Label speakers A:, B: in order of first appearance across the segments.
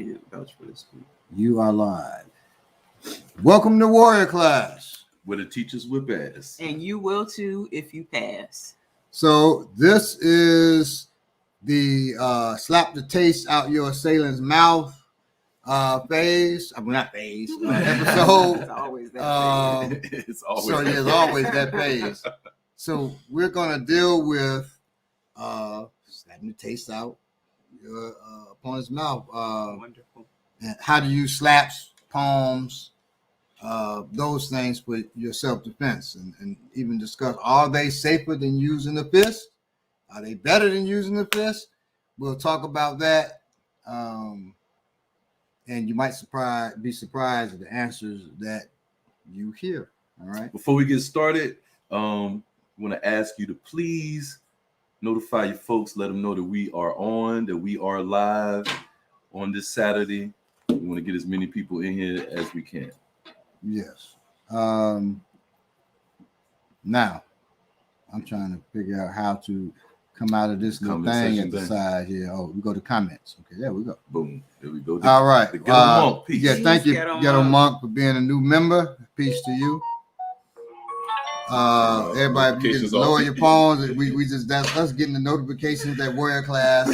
A: can't vouch for this week.
B: You are live. Welcome to Warrior Class.
C: Where the teachers whip ass.
A: And you will too if you pass.
B: So this is the slap the taste out your assailant's mouth phase. I mean, not phase. Episode.
A: It's always that phase.
C: It's always
B: So
C: that
B: there's
C: phase.
B: always that phase. So we're gonna deal with slapping the taste out your opponent's mouth.
A: Wonderful.
B: And how to use slaps, palms, those things for your self-defense, and even discuss, are they safer than using the fist? Are they better than using the fist? We'll talk about that. And you might be surprised at the answers that you hear. All right.
C: Before we get started, I want to ask you to please notify your folks, let them know that we are on, that we are live on this Saturday. We want to get as many people in here as we can.
B: Yes. Now, I'm trying to figure out how to come out of this little
C: Comment
B: thing
C: section
B: at the
C: thing.
B: side here. Oh, we go to comments. Okay, there we go.
C: Boom. There we go.
B: All right.
C: The Ghetto Monk piece.
B: Yeah, thank you,
A: Ghetto
B: Ghetto
A: Monk.
B: Monk, for being a new member. Peace to you. Everybody, if you just
C: notifications off.
B: lower your phones. We just that's us getting the notifications that Warrior Class.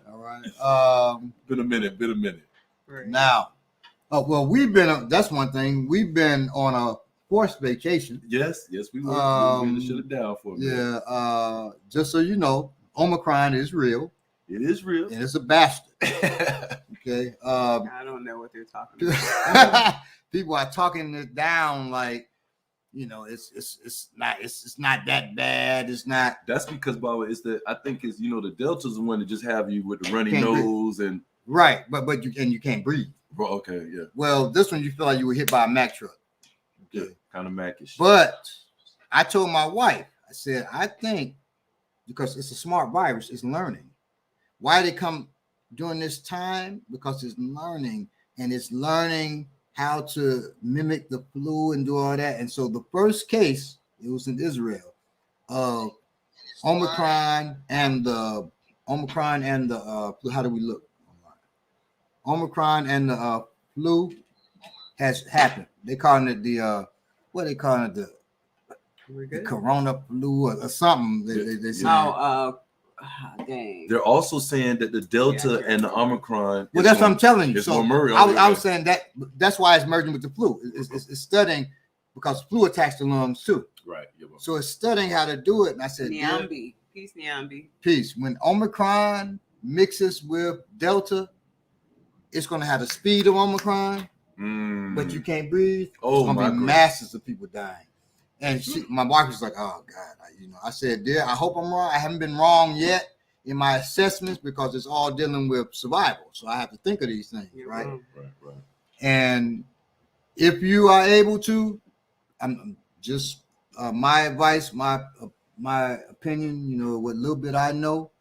B: All right.
C: Been a minute.
A: Right.
B: Now, we've been. That's one thing. We've been on a forced vacation.
C: Yes, we were. We were going to shut it down for a minute.
B: Yeah. Just so you know, Omicron is real.
C: It is real.
B: And it's a bastard. Okay.
A: I don't know what they're talking about.
B: People are talking it down like, you know, it's not that bad. It's not.
C: That's because, Baba, I think it's, the Delta's the one that just have you with the runny
B: Can't
C: nose and
B: Right, but you can't breathe.
C: bro. Okay, yeah,
B: Well, this one you feel like you were hit by a Mack truck.
C: yeah, kind of Mac-ish.
B: But I told my wife, I said, I think because it's a smart virus, it's learning. Why they come during this time? Because it's learning, and it's learning how to mimic the flu and do all that. And so the first case, it was in Israel, of Omicron and the flu. How do we look? Omicron and the flu has happened. They calling it the what they calling it, the corona flu or something. They say.
A: Dang.
C: They're also saying that the Delta and the Omicron.
B: Well, that's what I'm telling you.
C: It's
B: So
C: gonna merge
B: I was saying that's why it's merging with the flu. It's studying because flu attacks the lungs too.
C: Right. Yeah, well,
B: So it's studying how to do it. And I said,
A: Nyambi. Peace, Nyambi.
B: peace. When Omicron mixes with Delta, it's going to have the speed of Omicron, but you can't breathe.
C: Oh,
B: It's going
C: my
B: to be
C: goodness.
B: masses of people dying. And my wife was like, oh, God. I said, dear, I hope I'm wrong. I haven't been wrong yet in my assessments because it's all dealing with survival. So I have to think of these things, right?
C: right.
B: And if you are able to, I'm just my advice, my opinion, what little bit I know,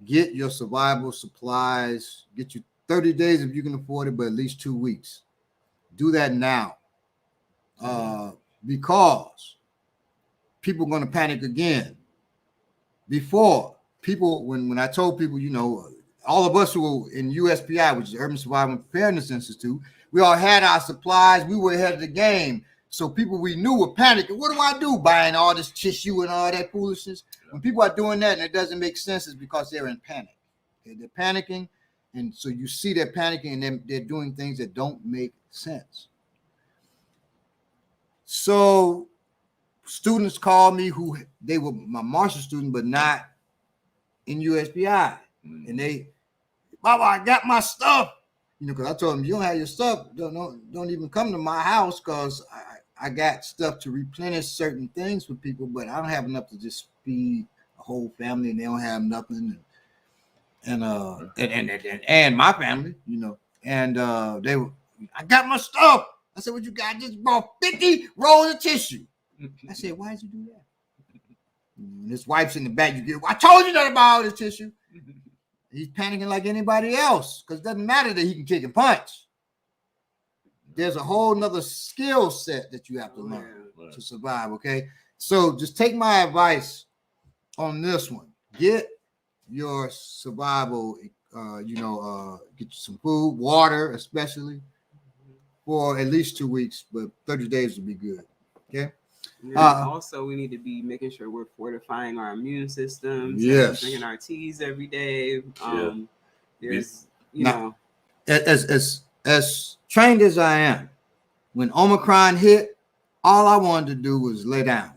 B: get your survival supplies, get you 30 days if you can afford it, but at least 2 weeks. Do that now. Because people are going to panic again. Before, people, when I told people, all of us who were in USPI, which is Urban Survival and Preparedness Institute, we all had our supplies. We were ahead of the game. So people we knew were panicking. What do I do? Buying all this tissue and all that foolishness. When people are doing that and it doesn't make sense, it's because they're in panic. Okay? They're panicking. And so you see they're panicking and they're doing things that don't make sense. So students called me they were my Marshall student, but not in USPI. And Baba, I got my stuff. Because I told them, you don't have your stuff. Don't even come to my house because I got stuff to replenish certain things for people, but I don't have enough to just feed a whole family and they don't have nothing. And my family, and they were, I got my stuff. I said, what you got? I just bought 50 rolls of tissue. I said, why did you do that? And his wife's in the back. I told you that about all this tissue. He's panicking like anybody else because it doesn't matter that he can kick and punch. There's a whole nother skill set that you have to learn to survive, okay? So just take my advice on this one. Get your survival get you some food, water, especially for at least 2 weeks, but 30 days would be good. Okay.
A: And then also, we need to be making sure we're fortifying our immune systems.
B: Yes.
A: Drinking our teas every day. There's,
B: Now, as trained as I am, when Omicron hit, all I wanted to do was lay down.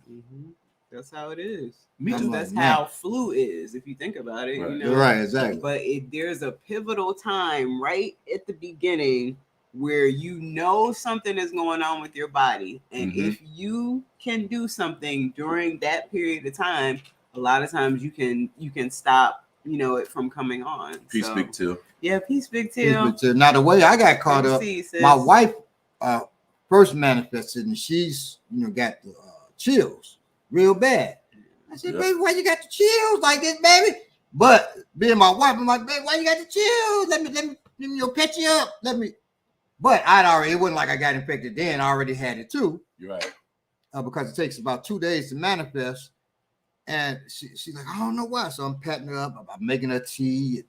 A: That's how it is.
C: Me too.
A: That's how flu is, if you think about it.
C: Right.
A: You know?
B: Right, exactly.
A: But there's a pivotal time right at the beginning where you know something is going on with your body, and if you can do something during that period of time, a lot of times you can stop it from coming on.
C: Peace, Big Till.
A: Yeah, peace, Big Till.
B: Now the way I got caught up, my wife first manifested, and she's got the chills real bad. I said, baby, why you got the chills like this, baby? But being my wife, I'm like, baby, why you got the chills? Let me pet you up. But it wasn't like I got infected then. I already had it too.
C: You're right.
B: Because it takes about 2 days to manifest. And she's like, I don't know why. So I'm patting her up. I'm making her tea.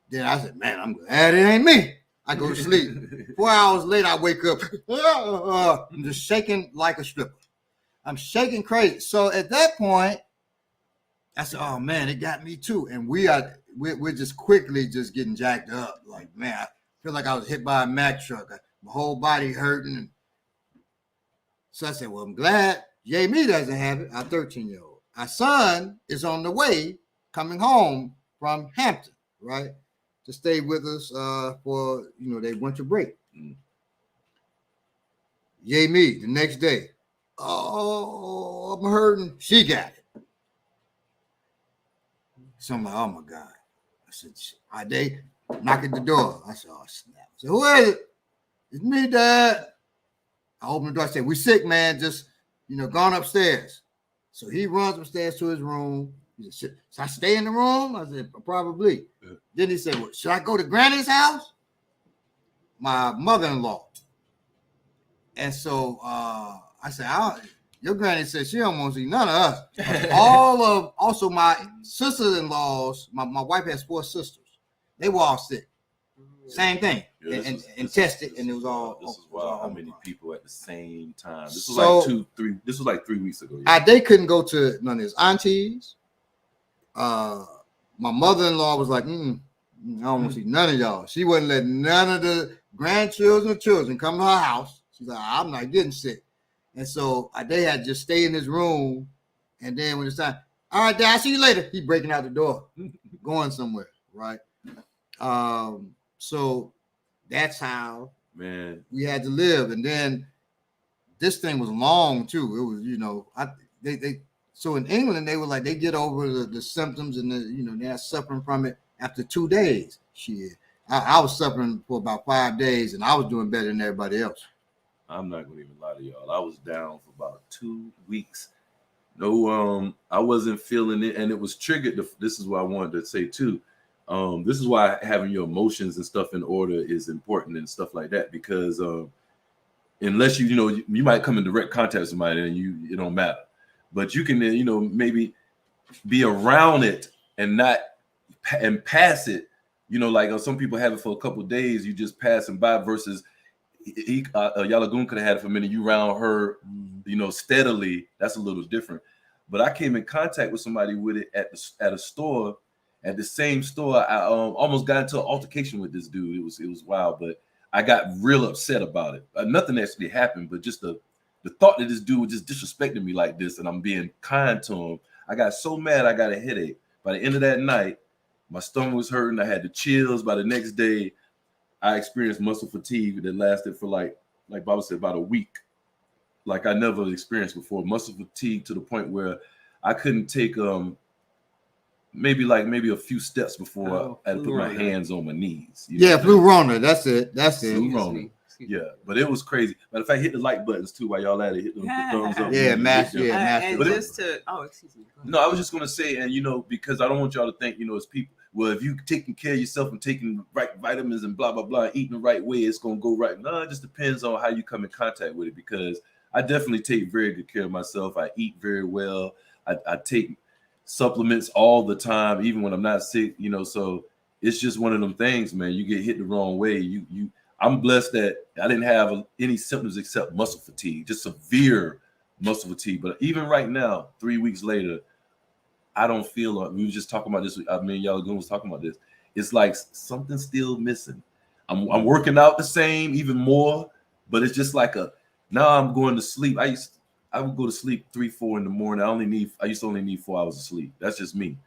B: Then I said, man, I'm glad it ain't me. I go to sleep. 4 hours later, I wake up. I'm just shaking like a stripper. I'm shaking crazy. So at that point, I said, oh man, it got me too. And we're just quickly just getting jacked up. Like, man, I feel like I was hit by a Mack truck. My whole body hurting. So I said, well, I'm glad Jamie doesn't have it, our 13-year-old. Our son is on the way coming home from Hampton, right? To stay with us for their winter break. Jamie, the next day, oh, I'm hurting. She got it. So I'm like, oh my God. I said, they knock at the door. I said, oh snap. I said, who is it? It's me, Dad. I opened the door. I said, we sick, man. Just, gone upstairs. So he runs upstairs to his room. He said, should I stay in the room? I said, probably. Yeah. Then he said, well, should I go to Granny's house? My mother-in-law. And so I said, your granny said she don't want to see none of us. Also my sisters-in-laws, my wife has 4 sisters. They were all sick. Same thing.
C: Yeah,
B: and tested, and it was all.
C: This is wild. How many people at the same time? This was
B: so,
C: like 2-3. This was like 3 weeks ago.
B: Yeah. They couldn't go to none of his aunties. My mother-in-law was like, I don't want to see none of y'all. She wouldn't let none of the grandchildren or children come to her house. She's like, I'm not getting sick. And so they had to just stay in his room. And then when it's time, all right, Dad, I'll see you later. He's breaking out the door, going somewhere, right? So that's how we had to live. And then this thing was long too. It was, so in England, they were like, they get over the symptoms and they're suffering from it after 2 days. I was suffering for about 5 days, and I was doing better than everybody else.
C: I'm not gonna even lie to y'all. I was down for about 2 weeks. No, I wasn't feeling it, and it was triggered. This is what I wanted to say too. This is why having your emotions and stuff in order is important and stuff like that, because unless you might come in direct contact with somebody and it don't matter, but you can maybe be around it and pass it. Like some people have it for a couple of days, you just pass them by, versus Yalagoon could have had it for a minute. You round her, steadily. That's a little different. But I came in contact with somebody with it at a store, at the same store. I almost got into an altercation with this dude. It was wild, but I got real upset about it. Nothing actually happened, but just the thought that this dude was just disrespecting me like this, and I'm being kind to him. I got so mad I got a headache. By the end of that night, my stomach was hurting. I had the chills. By the next day, I experienced muscle fatigue that lasted for like Baba said, about a week. Like I never experienced before. Muscle fatigue to the point where I couldn't take maybe a few steps before I had to put my hands on my knees.
B: Flu Rona. That's it.
C: Flu Rona. Yeah, but it was crazy. But if I hit the like buttons too while y'all at it, hit the thumbs up.
B: Master.
A: And excuse me.
C: No, I was just gonna say, and because I don't want y'all to think, as people, well, if you taking care of yourself and taking the right vitamins and blah blah blah, eating the right way, it's gonna go right. No, it just depends on how you come in contact with it. Because I definitely take very good care of myself. I eat very well. I take supplements all the time, even when I'm not sick. So it's just one of them things, man. You get hit the wrong way. I'm blessed that I didn't have any symptoms except muscle fatigue, just severe muscle fatigue. But even right now, 3 weeks later, I don't feel like we were just talking about this. I mean, y'all was talking about this. It's like something's still missing. I'm working out the same, even more, but it's just like now I'm going to sleep. I would go to sleep 3, 4 in the morning. I used to only need 4 hours of sleep. That's just me.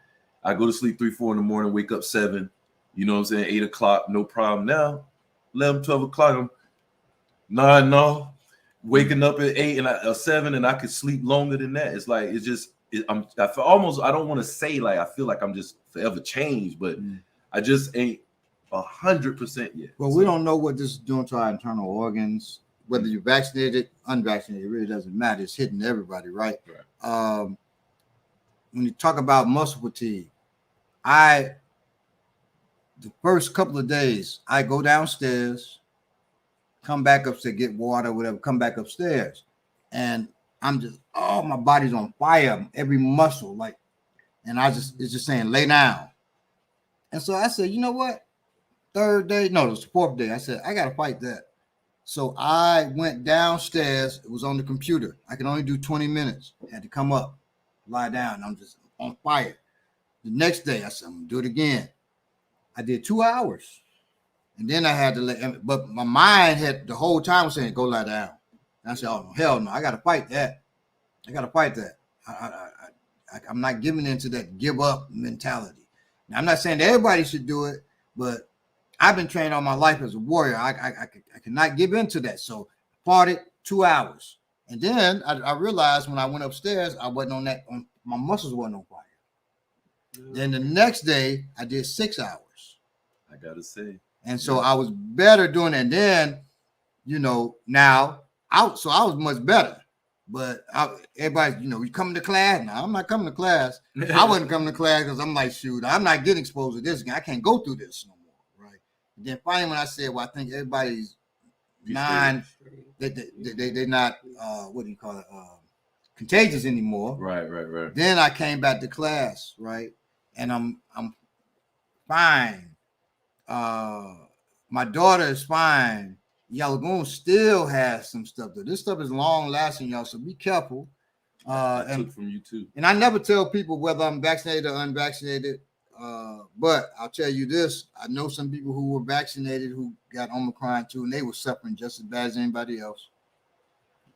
C: I go to sleep 3, 4 in the morning, wake up 7. You know what I'm saying? 8 o'clock, no problem. Now, 11, 12 o'clock, no, waking up at 8 or 7, and I could sleep longer than that. It's like I feel almost. I don't want to say like I feel like I'm just forever changed, but I just ain't 100% yet.
B: Well, we don't know what this is doing to our internal organs. Whether you're vaccinated, unvaccinated, it really doesn't matter. It's hitting everybody, right? When you talk about muscle fatigue, the first couple of days, I go downstairs, come back upstairs, get water, whatever, come back upstairs. And I'm just, my body's on fire, every muscle, like, and it's just saying, lay down. And so I said, you know what? Third day, no, it was the fourth day. I said, I got to fight that. So I went downstairs. It was on the computer. I could only do 20 minutes. I had to come up, lie down. I'm just on fire. The next day, I said, I'm going to do it again. I did 2 hours. And then I had to but my mind had the whole time was saying, go lie down. And I said, oh, hell no, I got to fight that. I'm not giving into that give up mentality. Now, I'm not saying that everybody should do it, but I've been trained all my life as a warrior. I cannot give into that. So I fought it 2 hours. And then I realized when I went upstairs, I wasn't on that. My muscles wasn't on fire. Then the next day, I did 6 hours.
C: I got to say.
B: And so I was better doing it. And then, now I was much better. But everybody, you coming to class? No, I'm not coming to class. I wasn't coming to class because I'm like, shoot, I'm not getting exposed to this again. I can't go through this no more, right? And then finally, when I said, well, I think everybody's they're not, what do you call it, contagious anymore.
C: Right.
B: Then I came back to class, right? And I'm fine. My daughter is fine. Y'all going to still have some stuff though. This stuff is long lasting, y'all. So be careful.
C: I took from you too.
B: And I never tell people whether I'm vaccinated or unvaccinated. But I'll tell you this: I know some people who were vaccinated who got Omicron too, and they were suffering just as bad as anybody else.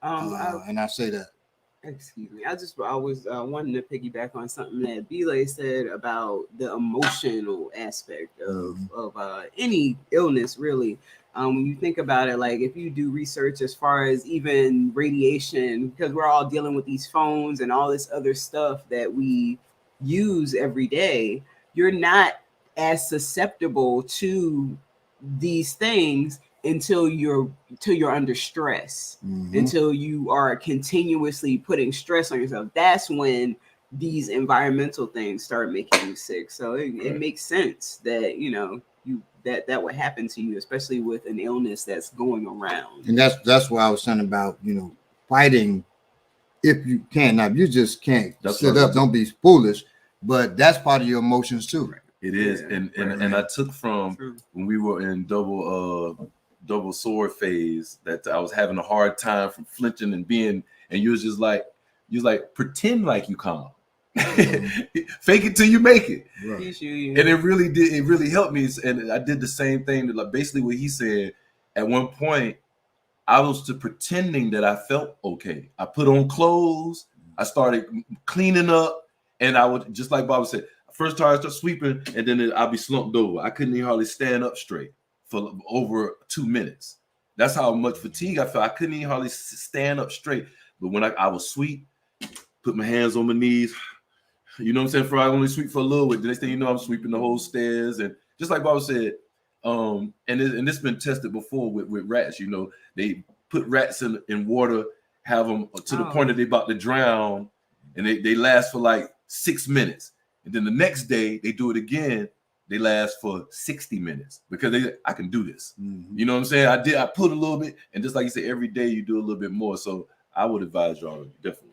B: And I say that.
A: Excuse me. I was wanting to piggyback on something that Belay said about the emotional aspect of any illness, really. When you think about it, like if you do research as far as even radiation, because we're all dealing with these phones and all this other stuff that we use every day, you're not as susceptible to these things until you're under stress, until you are continuously putting stress on yourself. That's when these environmental things start making you sick. So it makes sense that that would happen to you, especially with an illness that's going around.
B: And that's why I was saying about fighting if you can. Now if you just can't sit up, don't be foolish, but that's part of your emotions too.
C: Right. It is, and I took from when we were in double sword phase that I was having a hard time from flinching and you was just like, pretend like you calm. Fake it till you make it.
A: Right.
C: And it really helped me. And I did the same thing that, like, basically what he said. At one point, I was pretending that I felt okay. I put on clothes, I started cleaning up, and I would, just like Bob said, first time I start sweeping, and then I'd be slumped over. I couldn't even hardly stand up straight for over 2 minutes. That's how much fatigue I felt. I couldn't even hardly stand up straight. But when I would sweep, put my hands on my knees, you know what I'm saying? For I only sweep for a little bit. The next thing you know, I'm sweeping the whole stairs. And just like Bob said, and this been tested before with rats. They put rats in water, have them to the point that they about to drown, and they last for like 6 minutes. And then the next day they do it again. They last for 60 minutes because I can do this. You know what I'm saying? I put a little bit, and just like you said, every day you do a little bit more. So I would advise y'all definitely.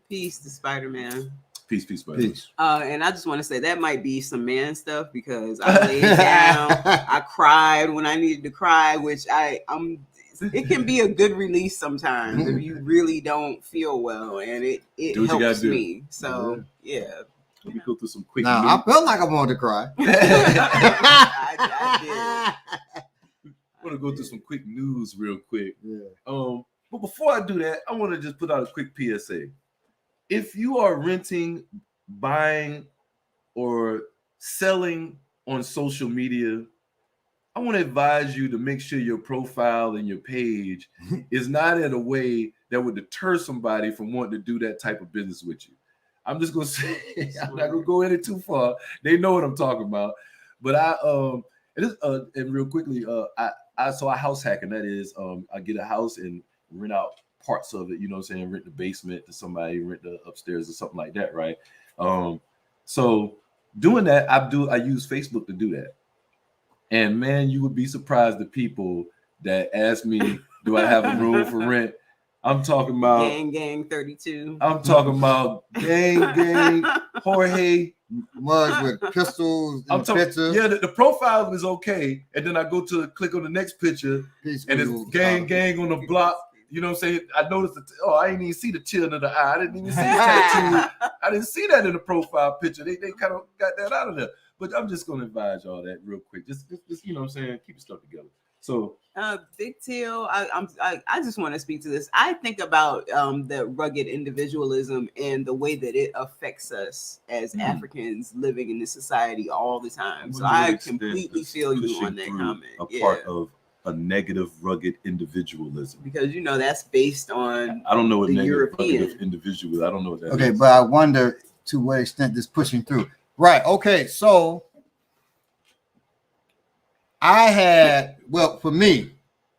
A: Peace to Spider-Man.
C: Peace, brother.
B: Peace.
A: And I just want to say that might be some man stuff because I laid down, I cried when I needed to cry, which it can be a good release sometimes if you really don't feel well, and it
C: Do what you
A: helps
C: gotta do.
A: me. So yeah.
C: Let me go through some quick
B: Now, I felt like I wanted to cry.
A: I
C: I'm gonna go through some quick news real quick.
B: Yeah.
C: But before I do that, I want to just put out a quick PSA. If you are renting, buying, or selling on social media, I want to advise you to make sure your profile and your page is not in a way that would deter somebody from wanting to do that type of business with you. I'm just gonna say, I'm not gonna go in it too far. They know what I'm talking about. But and real quickly, I saw a house hack, and that is I get a house and rent out parts of it, you know what I'm saying, rent the basement to somebody, rent the upstairs or something like that, right? So doing that, I use Facebook to do that. And man, you would be surprised the people that ask me, do I have a room for rent? I'm talking about
A: gang 32.
C: I'm talking about gang, Jorge.
B: Mugs with pistols and pictures.
C: Yeah, the profile is okay. And then I go to click on the next picture, and it's gang on the block. You know what I'm saying? I noticed I didn't even see the chin of the eye. I didn't even see the tattoo. I didn't see that in the profile picture. They kind of got that out of there. But I'm just gonna advise y'all that real quick. Just you know what I'm saying, keep your stuff together. So
A: Big Teal, I just want to speak to this. I think about the rugged individualism and the way that it affects us as Africans living in this society all the time. So I completely feel you on that comment.
C: Part of a negative rugged individualism,
A: because that's based on
C: I don't know what
A: the
C: negative
A: European
C: rugged individual. I don't know what that is.
B: Okay, but I wonder to what extent this pushing through. Right. Okay. So for me,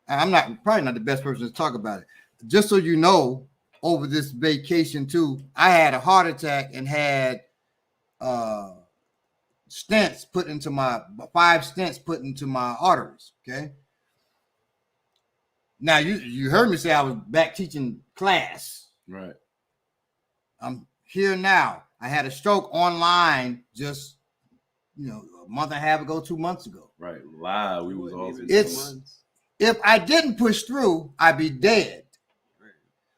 B: I'm probably not the best person to talk about it. Just so you know, over this vacation too, I had a heart attack and had stents put into my 5 stents put into my arteries. Okay. Now you heard me say I was back teaching class.
C: Right.
B: I'm here now. I had a stroke online just a month and a half ago, 2 months ago.
C: Right. Live. We was all
B: if I didn't push through, I'd be dead.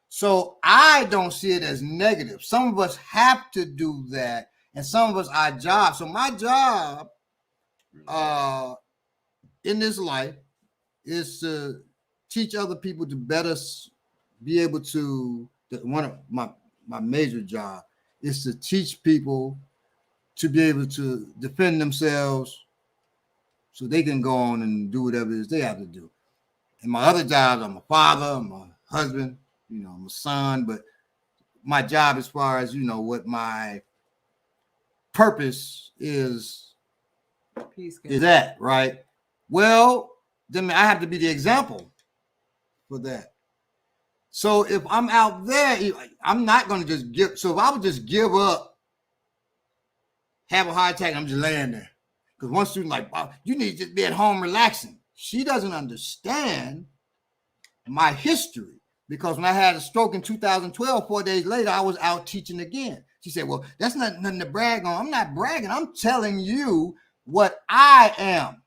B: So I don't see it as negative. Some of us have to do that, and some of us our job. So my job in this life is to teach other people to better be able to. One of my major job is to teach people to be able to defend themselves so they can go on and do whatever it is they have to do. And my other jobs, I'm a father, I'm a husband, I'm a son, but my job as far as, what my purpose is that, right? Well, then I have to be the example for that. So if I'm out there, I'm not going to just give. So if I would just give up, have a heart attack, I'm just laying there. Because one student like, oh, you need to be at home relaxing. She doesn't understand my history. Because when I had a stroke in 2012, 4 days later, I was out teaching again. She said, well, that's not nothing to brag on. I'm not bragging. I'm telling you what I am.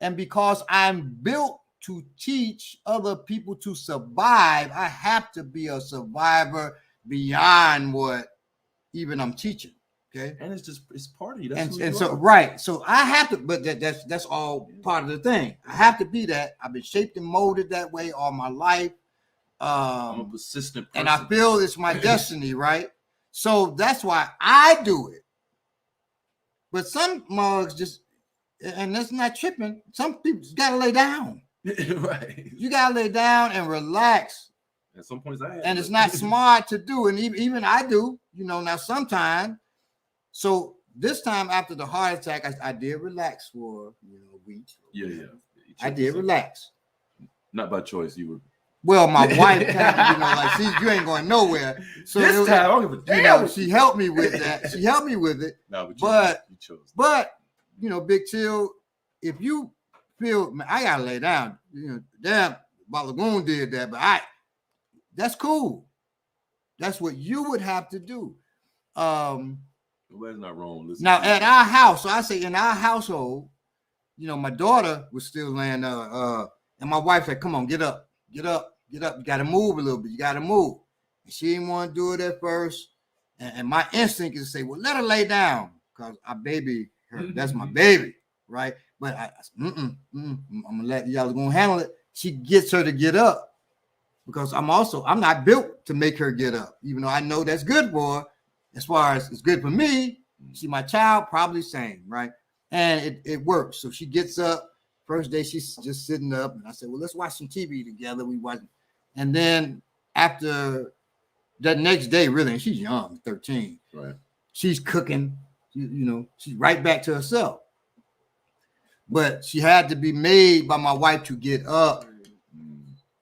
B: And because I'm built to teach other people to survive, I have to be a survivor beyond what even I'm teaching. Okay.
C: And it's part of you.
B: And so right. So I have to, but that's all part of the thing. I have to be that. I've been shaped and molded that way all my life.
C: I'm a persistent person.
B: And I feel it's my destiny, right? So that's why I do it. But some mugs just, and that's not tripping. Some people just gotta lay down.
C: Right.
B: You gotta lay down and relax.
C: At some points I have.
B: And it's not smart to do. And even I do, now sometimes. So this time after the heart attack, I did relax for a week.
C: Yeah.
B: I did relax.
C: Not by choice. You were.
B: Well, my wife kind of, you ain't going nowhere. So
C: this time, I don't give a damn.
B: She helped me with that. She helped me with it.
C: No,
B: but
C: you chose.
B: But Big Chill, if you feel, I gotta lay down. Damn, Balagoon did that, but that's cool. That's what you would have to do.
C: Nobody's not wrong. Listen
B: Now
C: to
B: at
C: you.
B: our house, so I say in our household, my daughter was still laying and my wife said, "Come on, get up, get up, get up. You got to move a little bit. You got to move." And she didn't want to do it at first. And my instinct is to say, "Well, let her lay down because I baby her. That's my baby, right?" But I'm gonna let y'all gonna handle it. She gets her to get up because I'm not built to make her get up, even though I know that's good for her. As far as it's good for me, she my child, probably same, right? And it works. So she gets up. First day she's just sitting up, and I said, "Well, let's watch some TV together." We watch, and then after that next day, really, and she's young, 13.
C: Right.
B: She's cooking. She's right back to herself. But she had to be made by my wife to get up,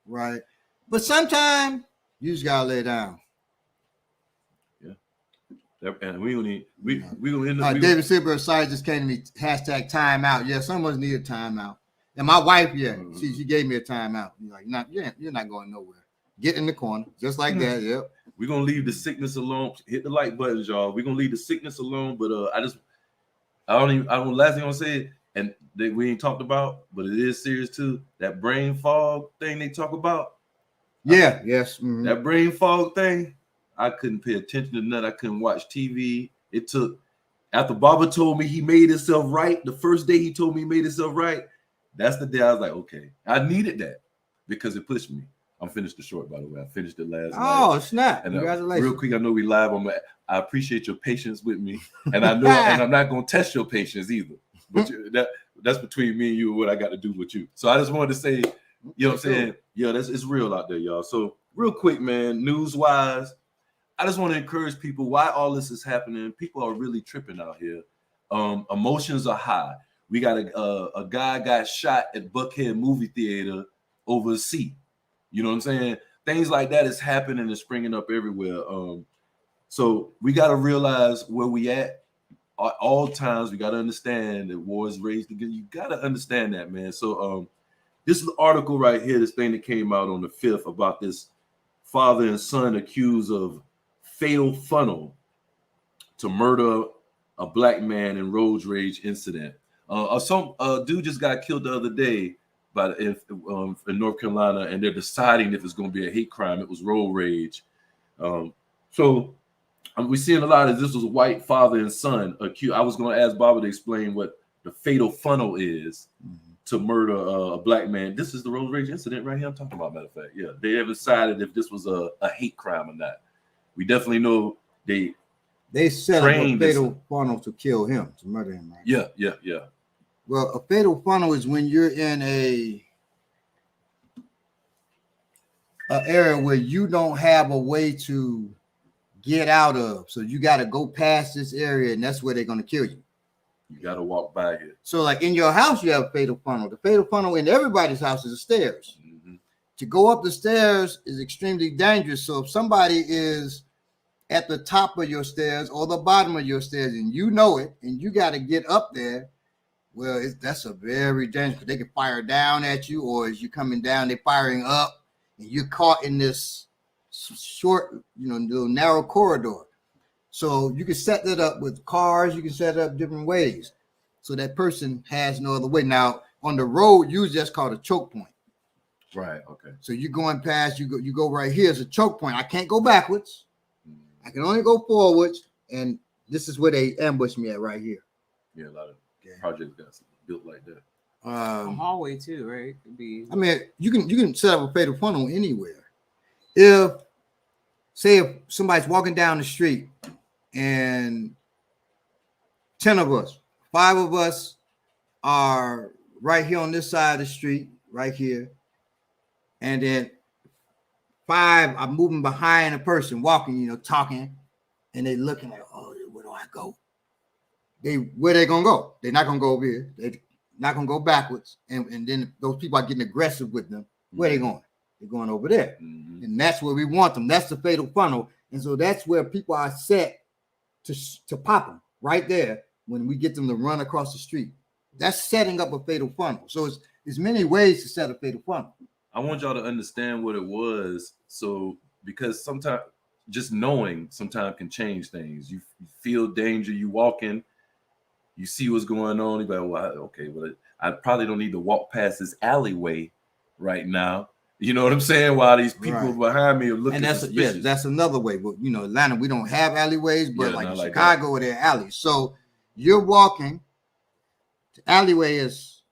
B: right? But sometimes you just gotta lay down.
C: And we gonna end up.
B: David Silver side just came to me. # timeout. Yeah, some of us need a timeout. And my wife, she gave me a timeout. You're not going nowhere. Get in the corner, just like that. Yep.
C: We're gonna leave the sickness alone. Hit the like buttons, y'all. We're gonna leave the sickness alone. But I don't. Last thing I'm gonna say, and that we ain't talked about, but it is serious too. That brain fog thing they talk about.
B: Yeah. Yes. Mm-hmm.
C: That brain fog thing. I couldn't pay attention to nothing. I couldn't watch TV. It took after Baba told me he made himself right. The first day he told me he made himself right. That's the day I was like, okay, I needed that because it pushed me. I'm finished the short, by the way. I finished it last night.
B: Oh, snap.
C: And
B: Congratulations.
C: Real quick, I know we live. I appreciate your patience with me. And I know and I'm not going to test your patience either. But that's between me and you and what I got to do with you. So I just wanted to say, you know what I'm saying? Yeah, it's real out there, y'all. So real quick, man, news-wise, I just want to encourage people why all this is happening. People are really tripping out here. Emotions are high. We got a guy got shot at Buckhead movie theater over a seat. You know what I'm saying? Things like that is happening and springing up everywhere. So we got to realize where we at all times. We got to understand that war is raised again. You got to understand that, man. So this is the article right here, this thing that came out on the 5th about this father and son accused of fatal funnel to murder a black man in road rage incident. Some dude just got killed the other day in North Carolina, and they're deciding if it's going to be a hate crime. It was road rage. So we're seeing a lot of this was a white father and son accused. I was going to ask Baba to explain what the fatal funnel is to murder a black man. This is the road rage incident right here I'm talking about, matter of fact. Yeah, they have decided if this was a hate crime or not. We definitely know they
B: set up a fatal funnel to kill him, to murder him, right?
C: Yeah.
B: Well, a fatal funnel is when you're in an area where you don't have a way to get out of. So you got to go past this area, and that's where they're going to kill you.
C: You got to walk by here.
B: So like in your house, you have a fatal funnel. The fatal funnel in everybody's house is the stairs. Mm-hmm. To go up the stairs is extremely dangerous. So if somebody is at the top of your stairs or the bottom of your stairs, and you know it, and you got to get up there, well, that's a very dangerous. They can fire down at you, or as you're coming down, they're firing up, and you're caught in this short, little narrow corridor. So you can set that up with cars. You can set it up different ways, so that person has no other way. Now on the road, usually that's called a choke point.
C: Right. Okay.
B: So you're going past. You go right here as a choke point. I can't go backwards. I can only go forwards, and this is where they ambushed me at right here.
C: Yeah, a lot of projects got built like that.
A: A hallway too, right? Could be.
B: I mean, you can set up a fatal funnel anywhere. If somebody's walking down the street and 10 of us, 5 of us are right here on this side of the street, right here, and then 5 are moving behind a person walking, talking, and they looking like, oh, where do I go? Where they gonna go? They're not gonna go over here. They're not gonna go backwards. And then those people are getting aggressive with them. Where they going? They're going over there. Mm-hmm. And that's where we want them. That's the fatal funnel. And so that's where people are set to pop them right there when we get them to run across the street. That's setting up a fatal funnel. So there's many ways to set a fatal funnel.
C: I want y'all to understand what it was. So because sometimes just knowing sometimes can change things. You feel danger, you walking, you see what's going on. You're like, well, okay, well, I probably don't need to walk past this alleyway right now. You know what I'm saying? While these people behind me are looking suspicious.
B: That's another way. But you know, Atlanta, we don't have alleyways, but like in Chicago, there are alleys. So you're walking. The alleyway is,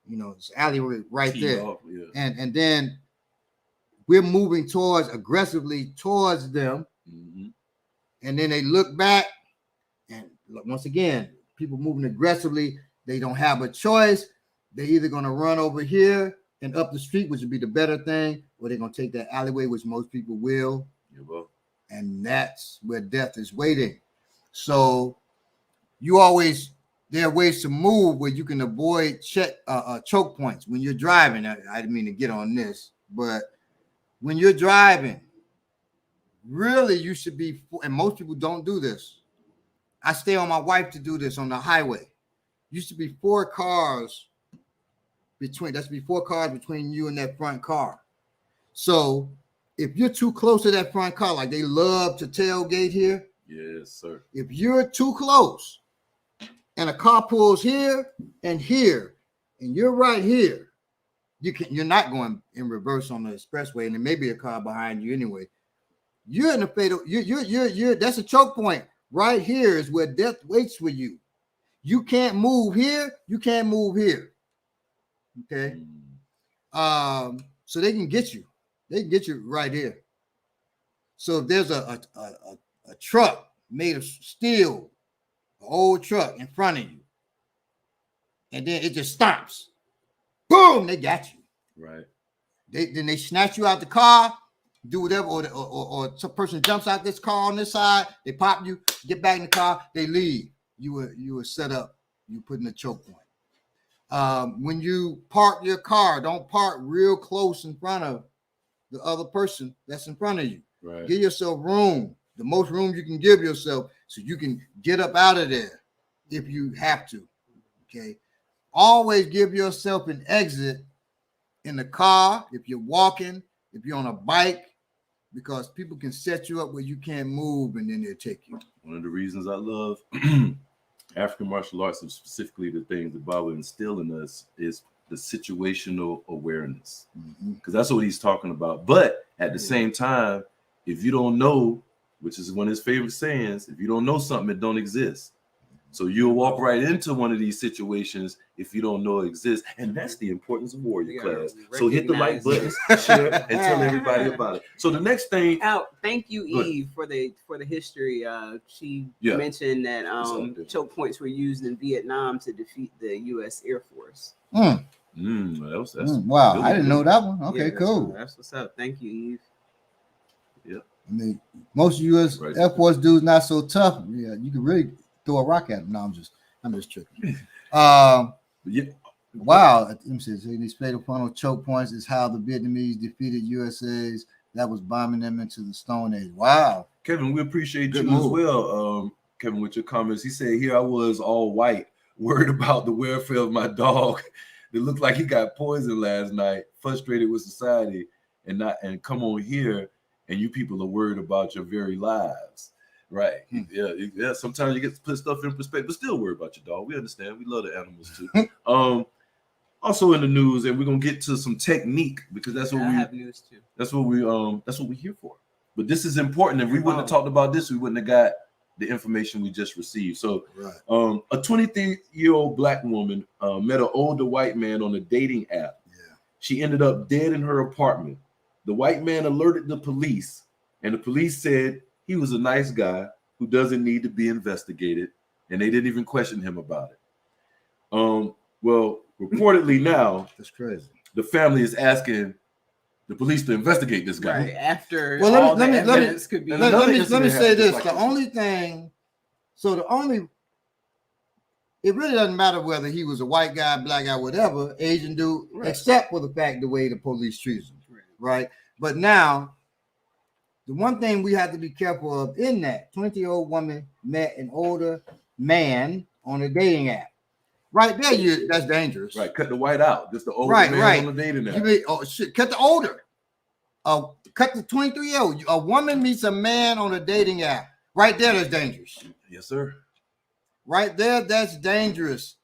B: you know, it's alleyway right there, and then we're moving aggressively towards them, and then they look back, and once again, people moving aggressively, they don't have a choice. They're either going to run over here and up the street, which would be the better thing, or they're going to take that alleyway, which most people will. And that's where death is waiting. So there are ways to move where you can avoid choke points when you're driving. I didn't mean to get on this, but when you're driving, really you should be, and most people don't do this. I stay on my wife to do this on the highway. Used to be 4 cars between you and that front car. So if you're too close to that front car, like they love to tailgate here.
C: Yes, sir.
B: If you're too close and a car pulls here, and you're right here, you're not going in reverse on the expressway, and there may be a car behind you anyway. You're in a fatal. You're. That's a choke point. Right here is where death waits for you. You can't move here. You can't move here. Okay. So they can get you. They can get you right here. So if there's a truck made of steel, an old truck in front of you, and then it just stops. Boom! They got you.
C: Right.
B: Then they snatch you out the car, do whatever, or some person jumps out this car on this side. They pop you, get back in the car, they leave. You were set up. You put in a choke point. When you park your car, don't park real close in front of the other person that's in front of you.
C: Right.
B: Give yourself room, the most room you can give yourself, so you can get up out of there if you have to. Okay. Always give yourself an exit in the car, if you're walking, if you're on a bike, because people can set you up where you can't move and then they'll take you.
C: One of the reasons I love African martial arts, and specifically the things the Bible instill in us, is the situational awareness, because that's what he's talking about. But at the same time, if you don't know, which is one of his favorite sayings, if you don't know something, it don't exist. So you'll walk right into one of these situations if you don't know it exists. And that's the importance of warrior class. So hit the like button, share, and tell everybody about it. So the next thing.
A: Thank you, Eve, for the history. She mentioned that choke points were used in Vietnam to defeat the U.S. Air Force.
B: Wow,
C: really,
B: I didn't know that one. Okay, cool.
A: That's what's up. Thank you, Eve.
C: Yeah.
B: I mean, most U.S. Air Force dudes not so tough. Yeah, you can really throw a rock at them. No, I'm just tripping. Wow. These fatal funnel choke points is how the Vietnamese defeated USA's that was bombing them into the Stone Age. Wow.
C: Kevin, we appreciate you as well. Kevin, with your comments. He said, here I was all white, worried about the welfare of my dog. It looked like he got poisoned last night, frustrated with society, and come on here, and you people are worried about your very lives. Right. Yeah. Sometimes you get to put stuff in perspective, but still worry about your dog. We understand. We love the animals too. Also in the news, and we're gonna get to some technique, because that's what we have news too. That's what we're here for. But this is important. If we wouldn't have talked about this, we wouldn't have got the information we just received. So a 23-year-old black woman met an older white man on a dating app. Yeah. She ended up dead in her apartment. The white man alerted the police, and the police said he was a nice guy who doesn't need to be investigated, and they didn't even question him about it. Well, reportedly now,
B: that's crazy.
C: The family is asking the police to investigate this guy.
A: Right after
B: let me say this. The only thing, it really doesn't matter whether he was a white guy, black guy, whatever, Asian dude, except for the fact the way the police treat him, right? But now, the one thing we have to be careful of in that 20-year-old woman met an older man on a dating app. Right there, that's dangerous.
C: Right, cut the white out. Just the older man on the dating app.
B: Cut the older. cut the 23-year-old. A woman meets a man on a dating app. Right there, that's dangerous.
C: Yes, sir.
B: Right there, that's dangerous.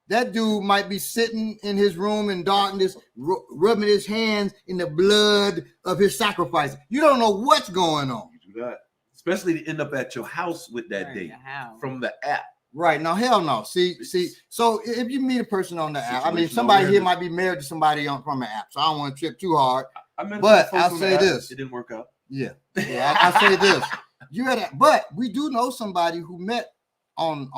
B: That dude might be sitting in his room in darkness, rubbing his hands in the blood of his sacrifice. You don't know what's going on.
C: You do that. Especially to end up at your house with that date from the app.
B: Right. Now, hell no. See. So if you meet a person on the app, I mean, somebody here might be married to somebody from an app, so I don't want to trip too hard. But I'll say this.
C: It didn't work out.
B: Yeah. I'll say this. But we do know somebody who met on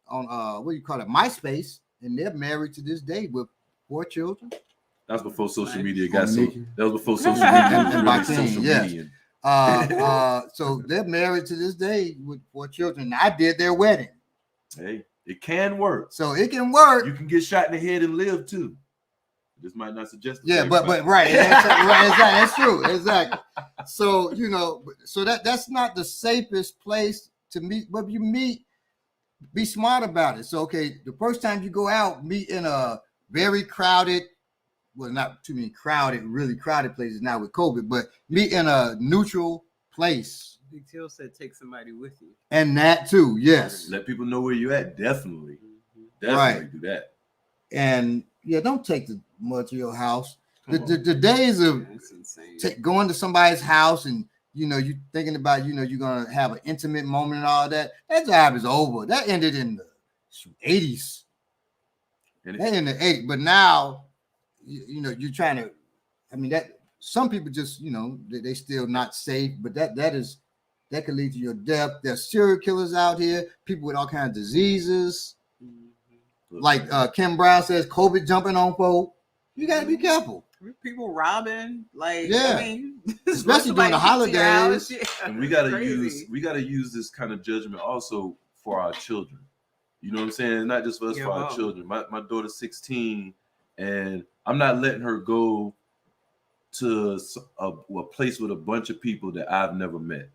B: what do you call it, MySpace, and they're married to this day with 4 children.
C: That was before social media got so. That was before social media.
B: Was really social media. So they're married to this day with 4 children. I did their wedding.
C: Hey, it can work.
B: So it can work.
C: You can get shot in the head and live too. This might not suggest.
B: Yeah, but right, exactly, that's true, exactly. So so that's not the safest place to meet. But you meet, be smart about it. So okay, the first time you go out, meet in a very crowded, well, not too many crowded, really crowded places now with COVID, but meet in a neutral place.
A: Big Till said take somebody with you.
B: And that too, yes.
C: Let people know where you're at. Definitely do that.
B: And yeah, don't take the mud to your house. The days of going to somebody's house and you thinking about you're gonna have an intimate moment and all that. That job is over. That ended in the 80s. That in the 80s. But now, you're trying to. I mean that some people just they still not safe, but that could lead to your death. There's serial killers out here, people with all kinds of diseases. Like Kim Brown says, COVID jumping on folk. You got to be careful.
A: People robbing, I mean,
B: especially during the holidays.
C: And we got to use this kind of judgment also for our children. You know what I'm saying? Not just for us, for our children. My daughter's 16, and I'm not letting her go to a place with a bunch of people that I've never met.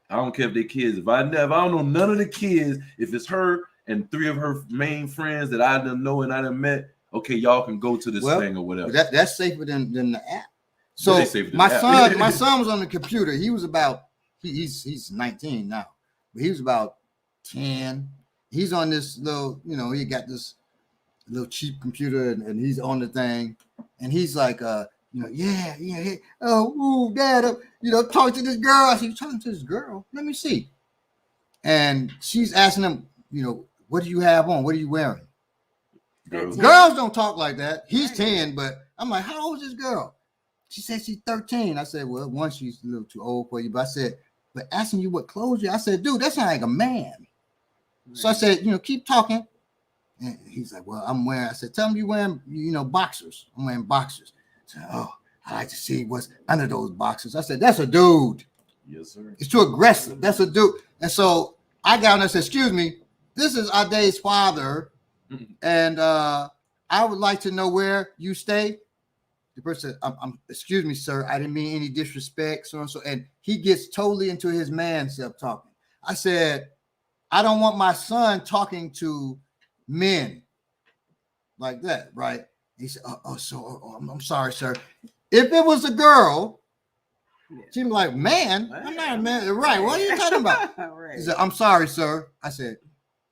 C: I don't care if they're kids. If I don't know none of the kids, if it's her and 3 of her main friends that I didn't know and I didn't met, okay, y'all can go to this thing or whatever.
B: That's safer than the app. So my son was on the computer. He was about he's 19 now, but he was about 10. He's on this little, he got this little cheap computer and he's on the thing, and he's like, yeah. Oh, Dad, talk to this girl. I said, you talking to this girl? Let me see. And she's asking him, what do you have on? What are you wearing? Girls don't talk like that. He's 10, but I'm like, how old is this girl? She said she's 13. I said, well, one, she's a little too old for you. But I said, but asking you what clothes you, I said, dude, that's not like a man. Right. So I said, keep talking. And he's like, well, I'm wearing, I said, tell him you wearing, boxers. I'm wearing boxers. I said, oh, I like to see what's under those boxers. I said, that's a dude.
C: Yes, sir.
B: It's too aggressive. That's a dude. And so I got on and said, excuse me, this is Ade's father. And I would like to know where you stay. The person said, excuse me, sir, I didn't mean any disrespect, so and so. And he gets totally into his man self talking. I said, I don't want my son talking to men like that, right? He said, I'm sorry, sir. If it was a girl, she'd be like, man, I'm not a man. Right, what are you talking about? Right. He said, I'm sorry, sir. I said,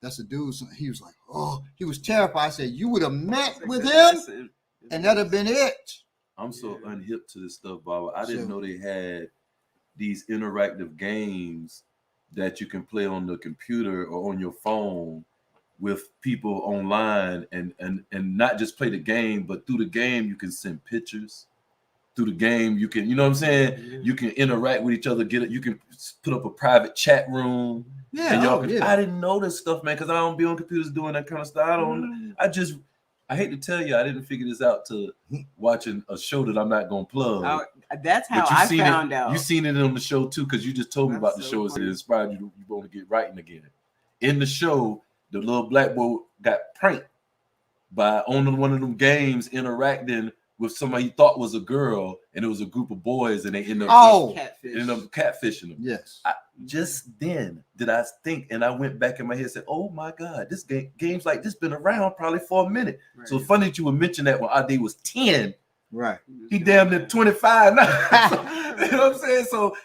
B: that's a dude. He was like, oh, he was terrified. I said, you would have met with him and that'd have been it.
C: I'm so unhip to this stuff, Baba. I didn't know they had these interactive games that you can play on the computer or on your phone with people online and not just play the game, but through the game, you can send pictures. Through the game, you can, you know what I'm saying? Yeah. You can interact with each other, you can put up a private chat room. Yeah, and y'all I didn't know this stuff, man, because I don't be on computers doing that kind of stuff. I hate to tell you, I didn't figure this out to watching a show that I'm not gonna plug.
A: That's how I found out.
C: You seen it on the show too, because you just told me about the show. It inspired you want to get writing again. In the show, the little black boy got pranked by on one of them games interacting with somebody he thought was a girl, and it was a group of boys, and they end up catfishing them.
B: Yes.
C: Just then did I think, and I went back in my head and said, oh my God, this games like this been around probably for a minute. Right. So funny that you would mention that when Ade was 10.
B: Right.
C: He damn near 25 now. You know what I'm saying? So,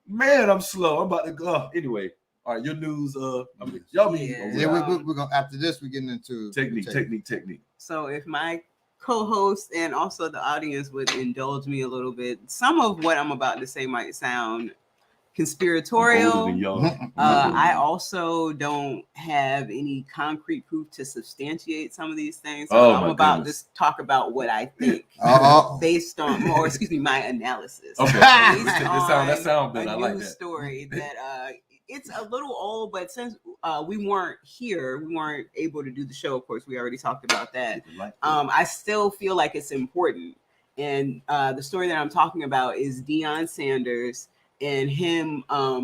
C: man, I'm slow. I'm about to go. Anyway, all right, your news. I mean, y'all mean
B: Yeah, we're gonna after this we're getting into
C: technique.
A: So if my co-host and also the audience would indulge me a little bit, some of what I'm about to say might sound conspiratorial. I also don't have any concrete proof to substantiate some of these things. So I'm about to talk about what I think based on, or excuse me, my analysis.
C: Okay, that sounds good. I like that
A: story that it's a little old, but since we weren't here, we weren't able to do the show. Of course, we already talked about that. I still feel like it's important. And the story that I'm talking about is Deion Sanders and him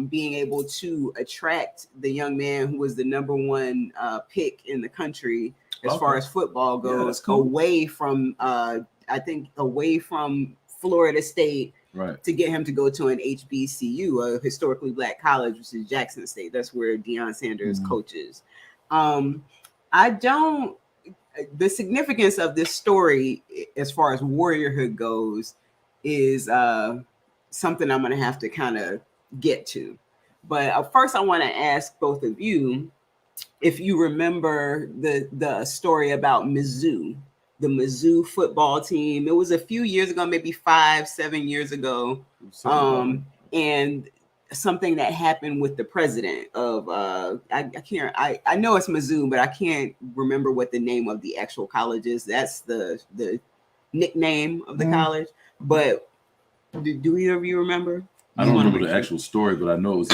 A: being able to attract the young man who was the number one pick in the country as far as football goes, away from Florida State, to get him to go to an HBCU, a historically black college, which is Jackson State. That's where Deion Sanders coaches. The significance of this story as far as warriorhood goes is something I'm going to have to kind of get to. But first, I want to ask both of you if you remember the story about Mizzou, the Mizzou football team. It was a few years ago, maybe 5-7 years ago. And something that happened with the president of I know it's Mizzou, but I can't remember what the name of the actual college is. That's the nickname of the college. But do either of you remember?
C: I don't remember the actual story, but I know it was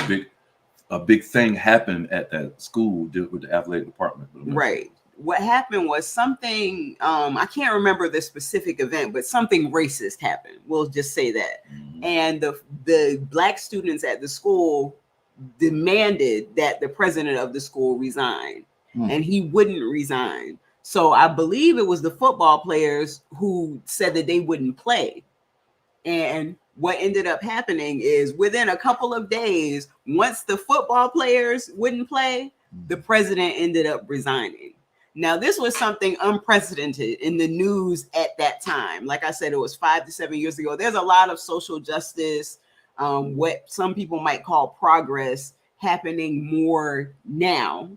C: a big thing happened at that school with the athletic department.
A: Right. What happened was something, I can't remember the specific event, but something racist happened. We'll just say that. And the black students at the school demanded that the president of the school resign, and he wouldn't resign. So I believe it was the football players who said that they wouldn't play. And what ended up happening is within a couple of days, once the football players wouldn't play, the president ended up resigning. Now, this was something unprecedented in the news at that time. Like I said, it was 5 to 7 years ago. There's a lot of social justice, what some people might call progress, happening more now.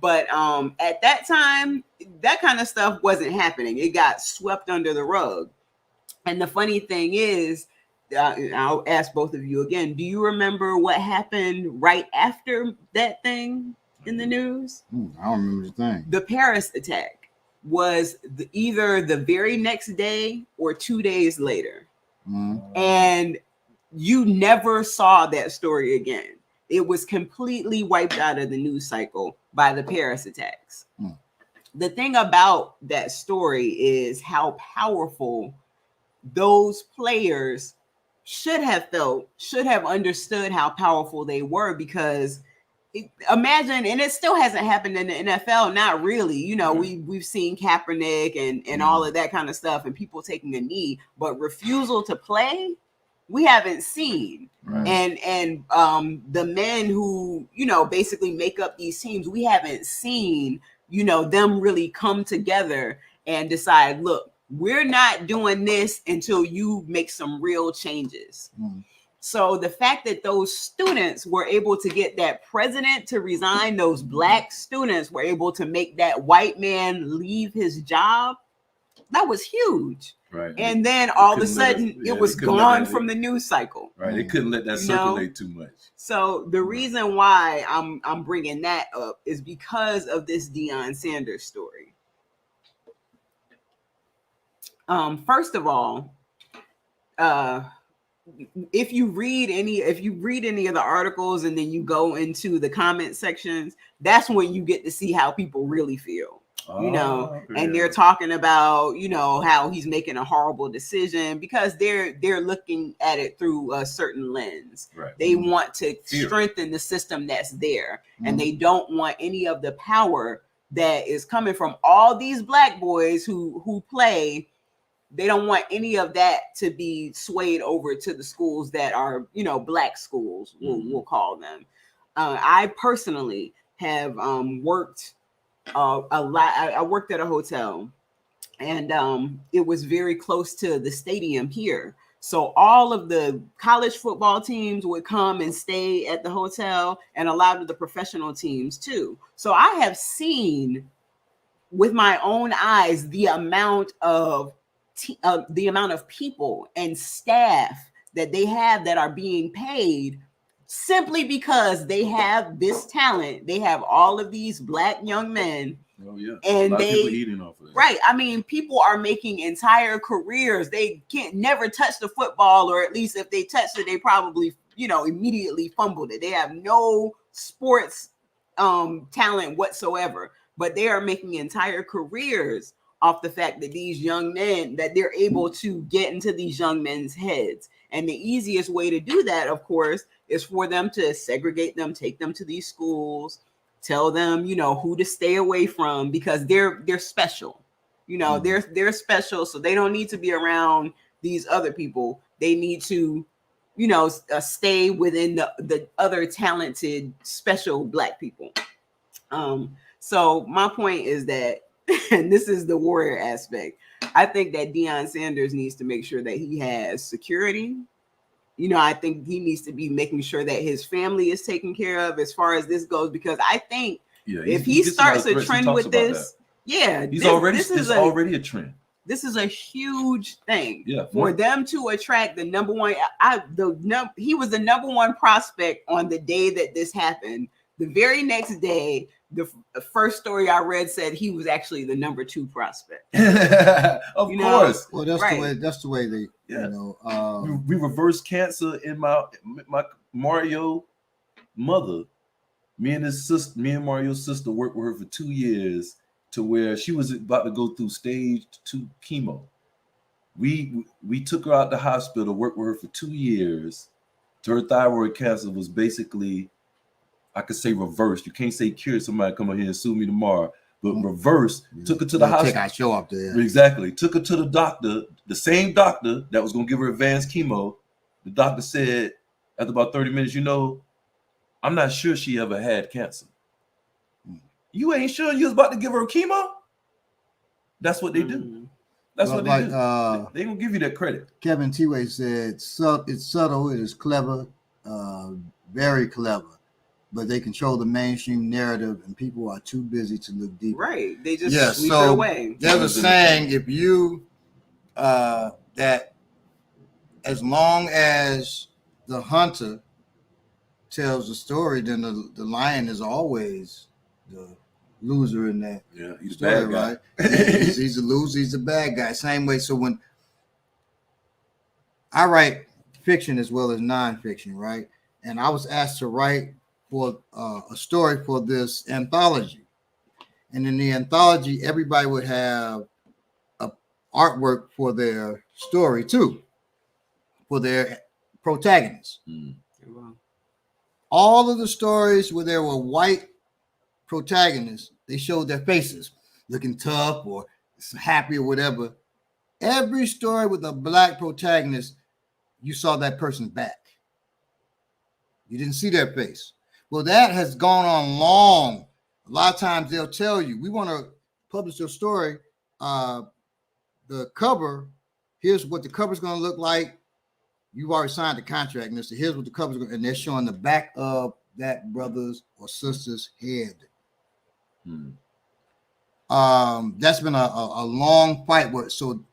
A: But at that time, that kind of stuff wasn't happening. It got swept under the rug. And the funny thing is, I'll ask both of you again, do you remember what happened right after that thing in the news?
B: I don't remember the thing.
A: The Paris attack was either the very next day or 2 days later. And you never saw that story again. It was completely wiped out of the news cycle by the Paris attacks. The thing about that story is how powerful those players should have felt, should have understood how powerful they were, because imagine, and it still hasn't happened in the NFL, not really. You know, we've seen Kaepernick and all of that kind of stuff and people taking a knee, but refusal to play, we haven't seen. And the men who, you know, basically make up these teams, we haven't seen, you know, them really come together and decide, look, we're not doing this until you make some real changes. So the fact that those students were able to get that president to resign, those black students were able to make that white man leave his job, that was huge. And then all of a sudden it was gone from the news cycle.
C: They couldn't let that circulate too much. So
A: the reason why I'm bringing that up is because of this Deion Sanders story. First of all, if you read any of the articles and then you go into the comment sections, that's when you get to see how people really feel. You know, and they're talking about, you know, how he's making a horrible decision because they're looking at it through a certain lens. They want to strengthen the system that's there, and they don't want any of the power that is coming from all these black boys who play. They don't want any of that to be swayed over to the schools that are, you know, black schools, we'll call them. I personally have worked a lot. I worked at a hotel, and it was very close to the stadium here. So all of the college football teams would come and stay at the hotel, and a lot of the professional teams too. So I have seen with my own eyes the amount of people and staff that they have that are being paid simply because they have this talent. They have all of these Black young men.
C: Oh yeah,
A: and
C: a lot
A: they
C: of people eating off of that.
A: Right. I mean, people are making entire careers. They can't never touch the football, or at least if they touched it, they probably, immediately fumbled it. They have no sports talent whatsoever, but they are making entire careers off the fact that these young men, that they're able to get into these young men's heads. And the easiest way to do that, of course, is for them to segregate them, take them to these schools, tell them, who to stay away from, because they're special. They're special, so they don't need to be around these other people. They need to, stay within the other talented, special Black people. So my point is that, and this is the warrior aspect, I think that Deion Sanders needs to make sure that he has security. I think he needs to be making sure that his family is taken care of as far as this goes, because I think if he starts a trend with this,
C: he's already a trend.
A: This is a huge thing
C: for
A: them to attract the number one. He was the number one prospect on the day that this happened. The very next day, the first story I read said he was actually the number 2 prospect.
C: Of course.
B: Well, that's the way they,
C: we reversed cancer in my Mario mother. Me and Mario's sister worked with her for 2 years, to where she was about to go through stage 2 chemo. We took her out the hospital, worked with her for 2 years. Her thyroid cancer was basically, I could say, reversed. You can't say cured. Somebody come in here and sue me tomorrow. But reversed, took her to the hospital.
B: Take our show up there.
C: Exactly. Took her to the doctor, the same doctor that was going to give her advanced chemo. The doctor said, after about 30 minutes, I'm not sure she ever had cancer. You ain't sure you was about to give her chemo? That's what they do. That's what they do. They gonna give you that credit.
B: Kevin T-Way said, it's subtle, it is clever, very clever, but they control the mainstream narrative and people are too busy to look deep.
A: Right. They just sweep it away.
B: There's a saying, if you, that as long as the hunter tells the story, then the lion is always the loser in that
C: he's
B: story,
C: a bad guy.
B: Right? he's a loser, he's a bad guy. Same way. So when I write fiction as well as nonfiction, right? And I was asked to write for a story for this anthology. And in the anthology, everybody would have a artwork for their story too, for their protagonists. All of the stories where there were white protagonists, they showed their faces looking tough or happy or whatever. Every story with a Black protagonist, you saw that person's back. You didn't see their face. Well, that has gone on long. A lot of times they'll tell you, we want to publish your story. The cover, here's what the cover's going to look like. You've already signed the contract, and here's what the cover's going to, and they're showing the back of that brother's or sister's head. That's been a long fight. So,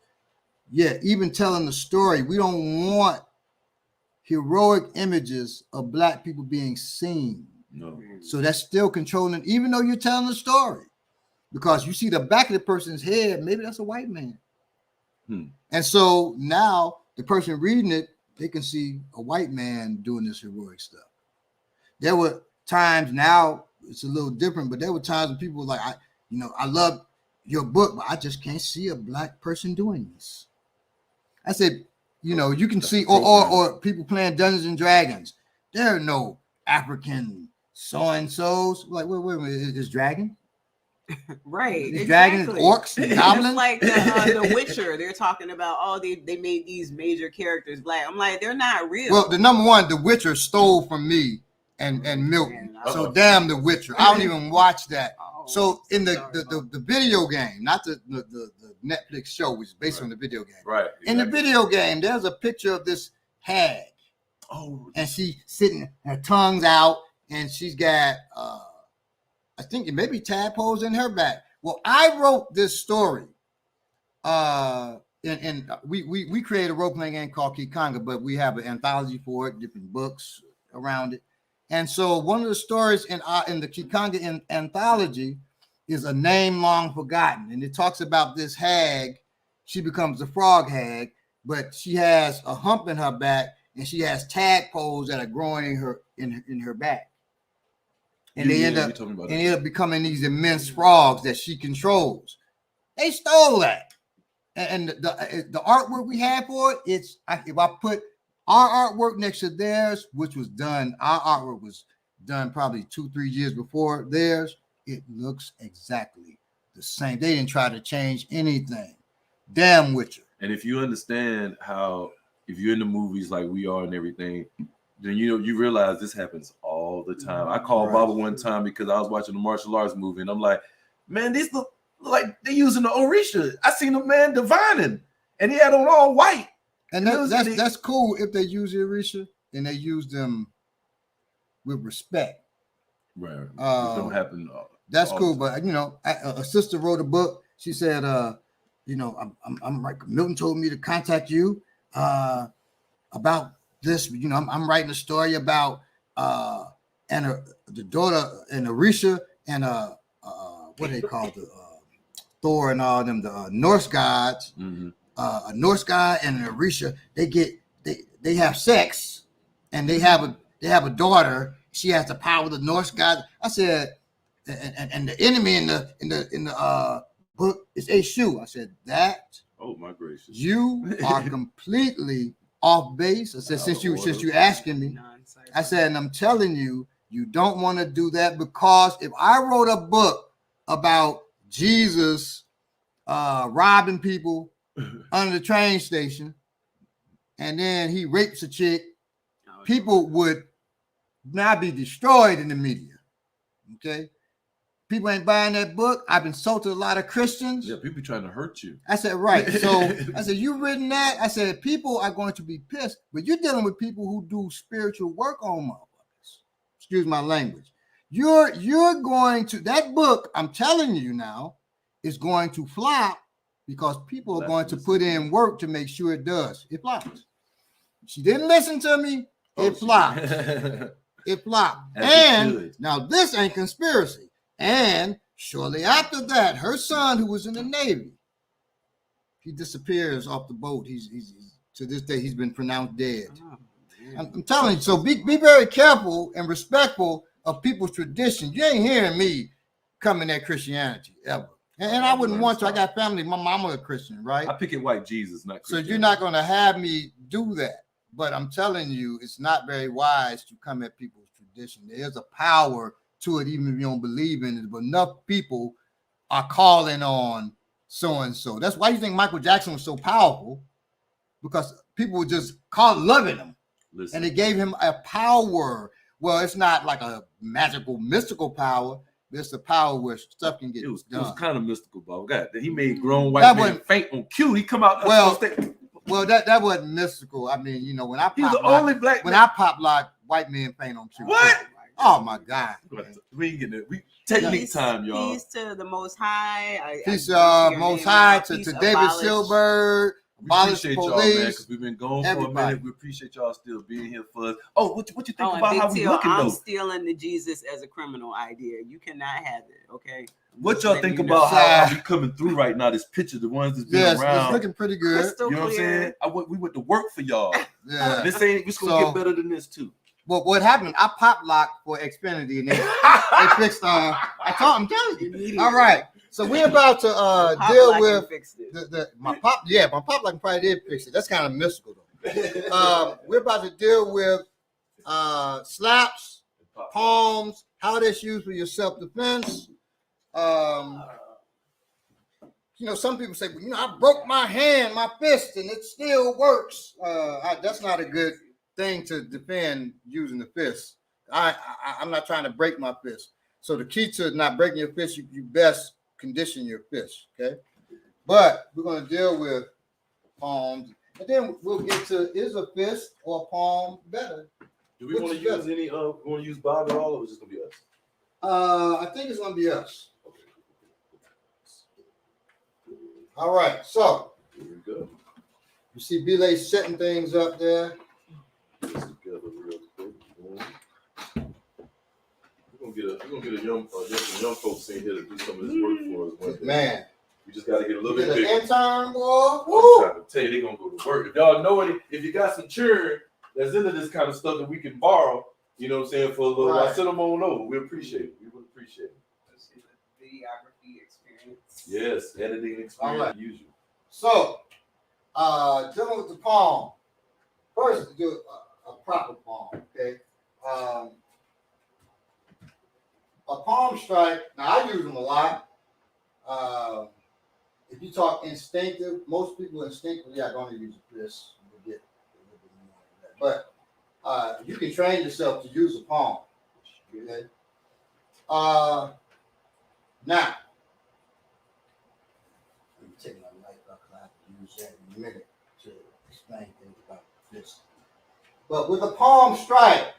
B: even telling the story, we don't want heroic images of Black people being seen.
C: No.
B: So that's still controlling, even though you're telling the story, because you see the back of the person's head, maybe that's a white man. And so now the person reading it, they can see a white man doing this heroic stuff. There were times, now it's a little different, but there were times when people were like, I love your book, but I just can't see a Black person doing this. I said, you can see, or people playing Dungeons and Dragons. There are no African so-and-sos. Like, wait a minute, is dragon?
A: Right.
B: Exactly. Dragons, orcs, and goblins.
A: It's like the Witcher. They're talking about, they made these major characters Black. I'm like, they're not real.
B: Well, the number one, The Witcher stole from me and Milton. So damn The Witcher. I don't even watch that So in the video game, not the Netflix show, which is based on the video game.
C: Right.
B: Exactly. In the video game, there's a picture of this hag. Oh. And she's sitting, her tongue's out, and she's got I think it may be tadpoles in her back. Well, I wrote this story. And we created a role-playing game called Kikanga, but we have an anthology for it, different books around it. And so one of the stories in the Kikanga anthology is A Name Long Forgotten. And it talks about this hag. She becomes a frog hag, but she has a hump in her back, and she has tadpoles that are growing in her back. And they end up becoming these immense frogs that she controls. They stole that. And the artwork we had for it, if I put our artwork next to theirs, which was done, our artwork was done probably 2-3 years before theirs, it looks exactly the same. They didn't try to change anything. Damn Witcher.
C: And if you understand how, if you're in the movies like we are and everything, then you realize this happens all the time. I called Baba one time because I was watching a martial arts movie, and I'm like, man, these look like they're using the Orisha. I seen a man divining, and he had on all white.
B: And that's cool if they use the Orisha and they use them with respect.
C: Right. It don't happen.
B: That's cool, but a sister wrote a book. She said, I'm right. Milton told me to contact you about this. I'm writing a story about the daughter and Orisha and what they call the Thor and all them, the Norse gods. Mm-hmm. A Norse god and an Orisha, they have sex, and they have a daughter. She has the power of the Norse god. I said, and the enemy in the book is Eshu. I said that.
C: Oh my gracious!
B: You are completely off base. I said, since you asking me, I said, and I'm telling you, you don't want to do that, because if I wrote a book about Jesus robbing people under the train station, and then he rapes a chick, people would now be destroyed in the media. Okay, people ain't buying that book. I've insulted a lot of Christians.
C: Yeah, people trying to hurt you.
B: I said, right. So I said, you written that? I said, people are going to be pissed, but you're dealing with people who do spiritual work on motherfuckers. Excuse my language. You're going to, that book, I'm telling you now, is going to flop, because people are going to put in work to make sure it does. It flops. She didn't listen to me. It flopped. It flopped. And now this ain't conspiracy. And shortly after that, her son, who was in the Navy, he disappears off the boat. He's to this day, he's been pronounced dead. Oh, I'm telling you. So be very careful and respectful of people's tradition. You ain't hearing me coming at Christianity ever. And I wouldn't want to. I got family. My mama a Christian, right?
C: I pick it white Jesus, not Christian.
B: So you're not going to have me do that. But I'm telling you, it's not very wise to come at people's tradition. There's a power to it, even if you don't believe in it. But enough people are calling on so-and-so. That's why you think Michael Jackson was so powerful, because people were just loving him. Listen. And it gave him a power. Well, it's not like a magical, mystical power. There's a power where stuff can get done. It was
C: kind of mystical, Bob. God, he made grown white men faint on cue. He come out.
B: Well, that wasn't mystical. I mean, when I pop lock, white men faint on cue.
C: What?
B: Oh my God!
C: We ain't getting it. We technique time, y'all.
A: Peace to the Most High.
B: Peace Most High to David Silberg.
C: We appreciate y'all, man, because we've been gone for a minute. We appreciate y'all still being here for us. Oh, what you think about how we looking, though?
A: I'm stealing the Jesus as a criminal idea. You cannot have it, okay?
C: What y'all think about how we coming through right now? This picture, the ones that's been around.
B: It's looking pretty good.
A: Crystal
C: you know
A: clear.
C: what I'm saying? We went to work for y'all.
B: Yeah.
C: This ain't, we're going to get better than this, too.
B: Well, what happened? I pop locked for Xfinity, and they fixed. I'm telling you. All right. So we're about to deal with my pop. Yeah, my pop lock probably did fix it. That's kind of mystical, though. We're about to deal with slaps, palms, how that's used for your self-defense. Some people say, well, I broke my hand, my fist, and it still works. That's not a good thing to defend using the fist. I'm not trying to break my fist. So the key to not breaking your fist, you best condition your fist, okay? But we're going to deal with palms, and then we'll get to is a fist or a palm better?
C: Do we want to use any? We want to use Bob at all, or is it gonna be us?
B: I think it's going to be us. All right, so
C: Here we go.
B: you see Belay setting things up there.
C: Put this together real quick. We're gonna get a young folks in here to do some of this work for us one day.
B: Man,
C: We just gotta get a little
B: you
C: bit
B: get an
C: bigger.
B: intern, boy.
C: I'm
B: Woo!
C: trying to tell you, they're gonna go to work. If y'all know if you got some children that's into this kind of stuff that we can borrow, you know what I'm saying, for a little while,
B: Right.
C: send them on over. We appreciate it. We would appreciate it.
A: Videography experience.
C: Yes, editing experience,
B: All right.
C: usual.
B: So, dealing with the palm. First, do a proper palm, okay? A palm strike, now I use them a lot. If you talk instinctive, most people instinctively are going to use a fist. You'll get a little bit more of that. But you can train yourself to use a palm. Okay? Now, let me take my light up because I have to use that in a minute to explain things about this. But with a palm strike,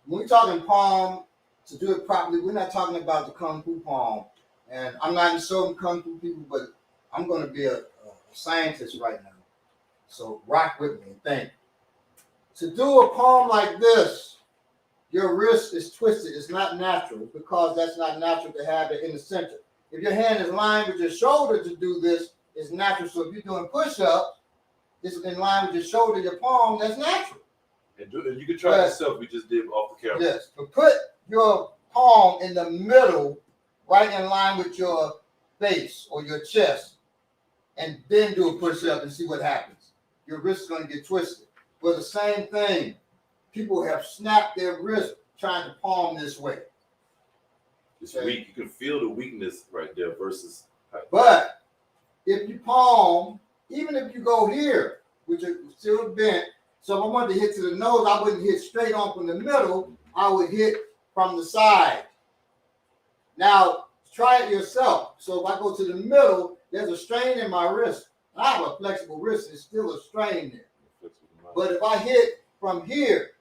B: when we're talking palm, to do it properly, we're not talking about the Kung Fu palm. And I'm not insulting Kung Fu people, but I'm going to be a scientist right now. So rock with me and think. To do a palm like this, your wrist is twisted. It's not natural because that's not natural to have it in the center. If your hand is lined with your shoulder to do this, it's natural. So if you're doing push-ups, this is in line with your shoulder, your palm, that's natural.
C: And you can try it yourself. We just did off the camera.
B: Yes, but put your palm in the middle, right in line with your face or your chest, and then do a push-up and see what happens. Your wrist is going to get twisted. Well, the same thing. People have snapped their wrist trying to palm this way.
C: It's weak. You can feel the weakness right there versus.
B: But if you palm, even if you go here, which is still bent, so if I wanted to hit to the nose, I wouldn't hit straight on from the middle. I would hit from the side. Now, try it yourself. So if I go to the middle, there's a strain in my wrist. I have a flexible wrist. There's still a strain there. But if I hit from here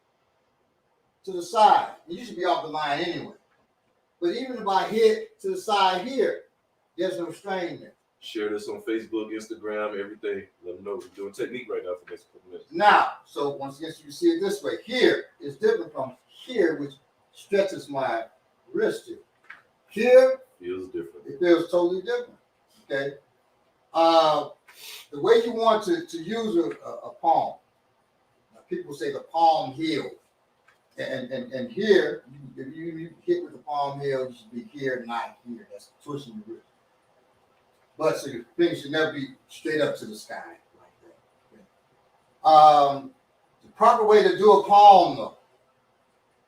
B: to the side, you should be off the line anyway. But even if I hit to the side here, there's no strain there.
C: Share this on Facebook, Instagram, everything. Let them know we're doing technique right now for the next couple minutes.
B: Now, so once again, you see it this way. Here is different from here, which stretches my wrist here. Here,
C: Feels different.
B: it feels totally different. Okay. The way you want to use a palm, people say the palm heel. And here, if you hit with the palm heel, you should be here, not here. That's twisting the wrist. But so your fingers should never be straight up to the sky like that. Okay. The proper way to do a palm, though,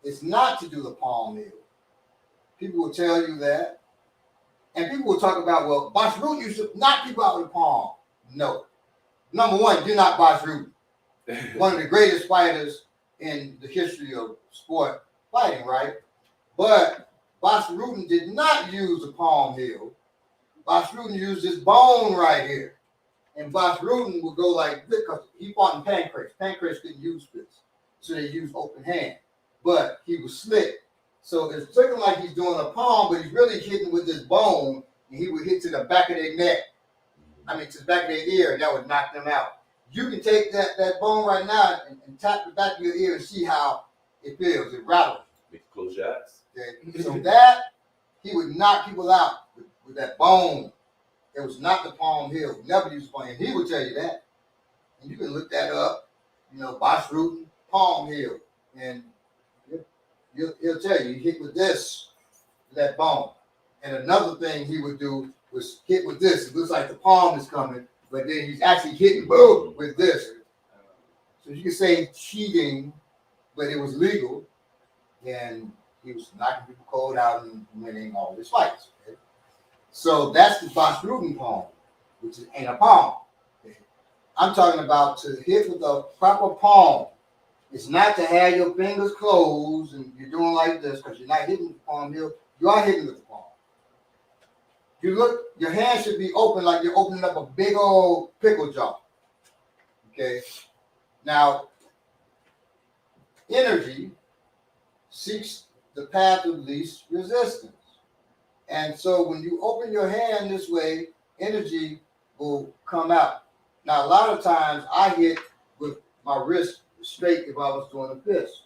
B: is not to do the palm heel. People will tell you that. And people will talk about, well, Boss Root used to knock people out with the palm. No. Number one, you're not Boss Root. One of the greatest fighters in the history of sport fighting, right? But Boss Rutan did not use the palm heel. Boss Rutan used this bone right here. And Boss Rutan would go like this because he fought in Pancrase. Pancrase didn't use fists, so they used open hand. But he was slick. So it's looking like he's doing a palm, but he's really hitting with this bone, and he would hit to the back of their neck. I mean, to the back of their ear, and that would knock them out. You can take that bone right now and tap the back of your ear and see how it feels. It rattles.
C: Make you close your eyes.
B: Okay? So that, he would knock people out with that bone. It was not the palm heel. Never used the palm. And he would tell you that. And you can look that up. You know, Boss Rutan, palm heel. And he'll tell you, he hit with this, that bone. And another thing he would do was hit with this. It looks like the palm is coming, but then he's actually hitting boom with this. So you can say cheating, but it was legal. And he was knocking people cold out and winning all his fights. Okay? So that's the Boss Rutan palm, which ain't a palm. Okay? I'm talking about to hit with a proper palm. It's not to have your fingers closed and you're doing like this because you're not hitting the palm heel. You are hitting with the palm. You look, your hand should be open like you're opening up a big old pickle jar. Okay? Now, energy seeks the path of least resistance. And so when you open your hand this way, energy will come out. Now, a lot of times I hit with my wrist straight if I was doing a fist.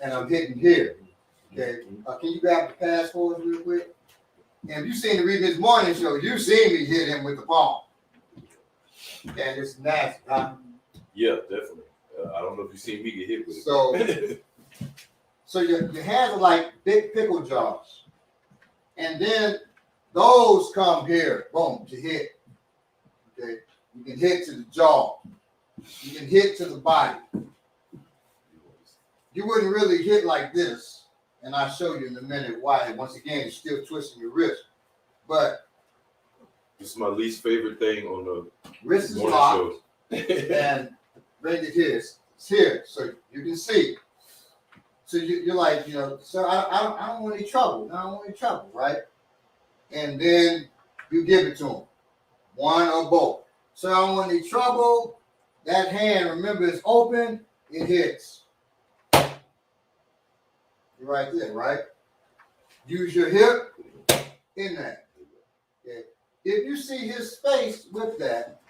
B: And I'm hitting here. Okay? Can you grab the pass for us real quick? And if you've seen the Read This Morning show, you've seen me hit him with the palm. And it's nasty, huh?
C: Yeah, definitely. I don't know if you've seen me get hit with
B: it. So your hands are like big pickle jars. And then those come here, boom, to hit. Okay? You can hit to the jaw. You can hit to the body. You wouldn't really hit like this, and I'll show you in a minute why. Once again, you're still twisting your wrist. But
C: this is my least favorite thing on the
B: wrist is locked, and right here, it's here, so you can see. So you're like, sir, I don't want any trouble. I don't want any trouble, right? And then you give it to him, one or both. So I don't want any trouble. That hand, remember, is open. It hits. You're right there, right? Use your hip in that. Okay. If you see his face with that,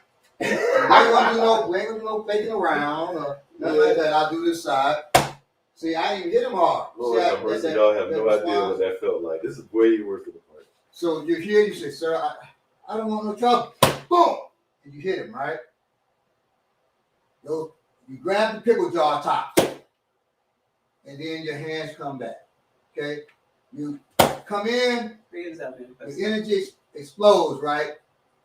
B: we ain't gonna do no faking around or nothing like that. I'll do this side. See, I didn't hit him hard.
C: Lord have mercy, y'all have no idea what that felt like. This is way worse than the part.
B: So you're here, you say, sir, I don't want no trouble. Boom! And you hit him, right? You grab the pickle jar top, and then your hands come back. Okay? You come in, the energy explodes, right?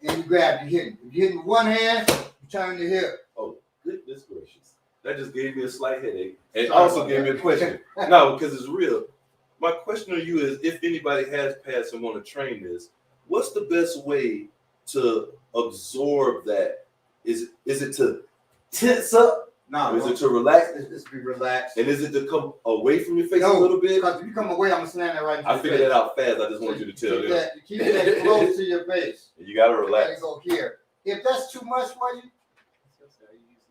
B: And you grab, you hit him. If you hit him with one hand, you turn the hip.
C: Oh, goodness gracious. That just gave me a slight headache. And also gave me a question. No, because it's real. My question to you is, if anybody has passed and want to train this, what's the best way to absorb that? Is it to tense up?
B: No.
C: Is it to relax?
B: It's to be relaxed.
C: And is it to come away from your face a little bit?
B: Because if you come away, I'm going to slam that right in your face.
C: I figured that out fast. I just want you to tell them.
B: You keep that close to your face.
C: You got to relax.
B: And go here. If that's too much for you,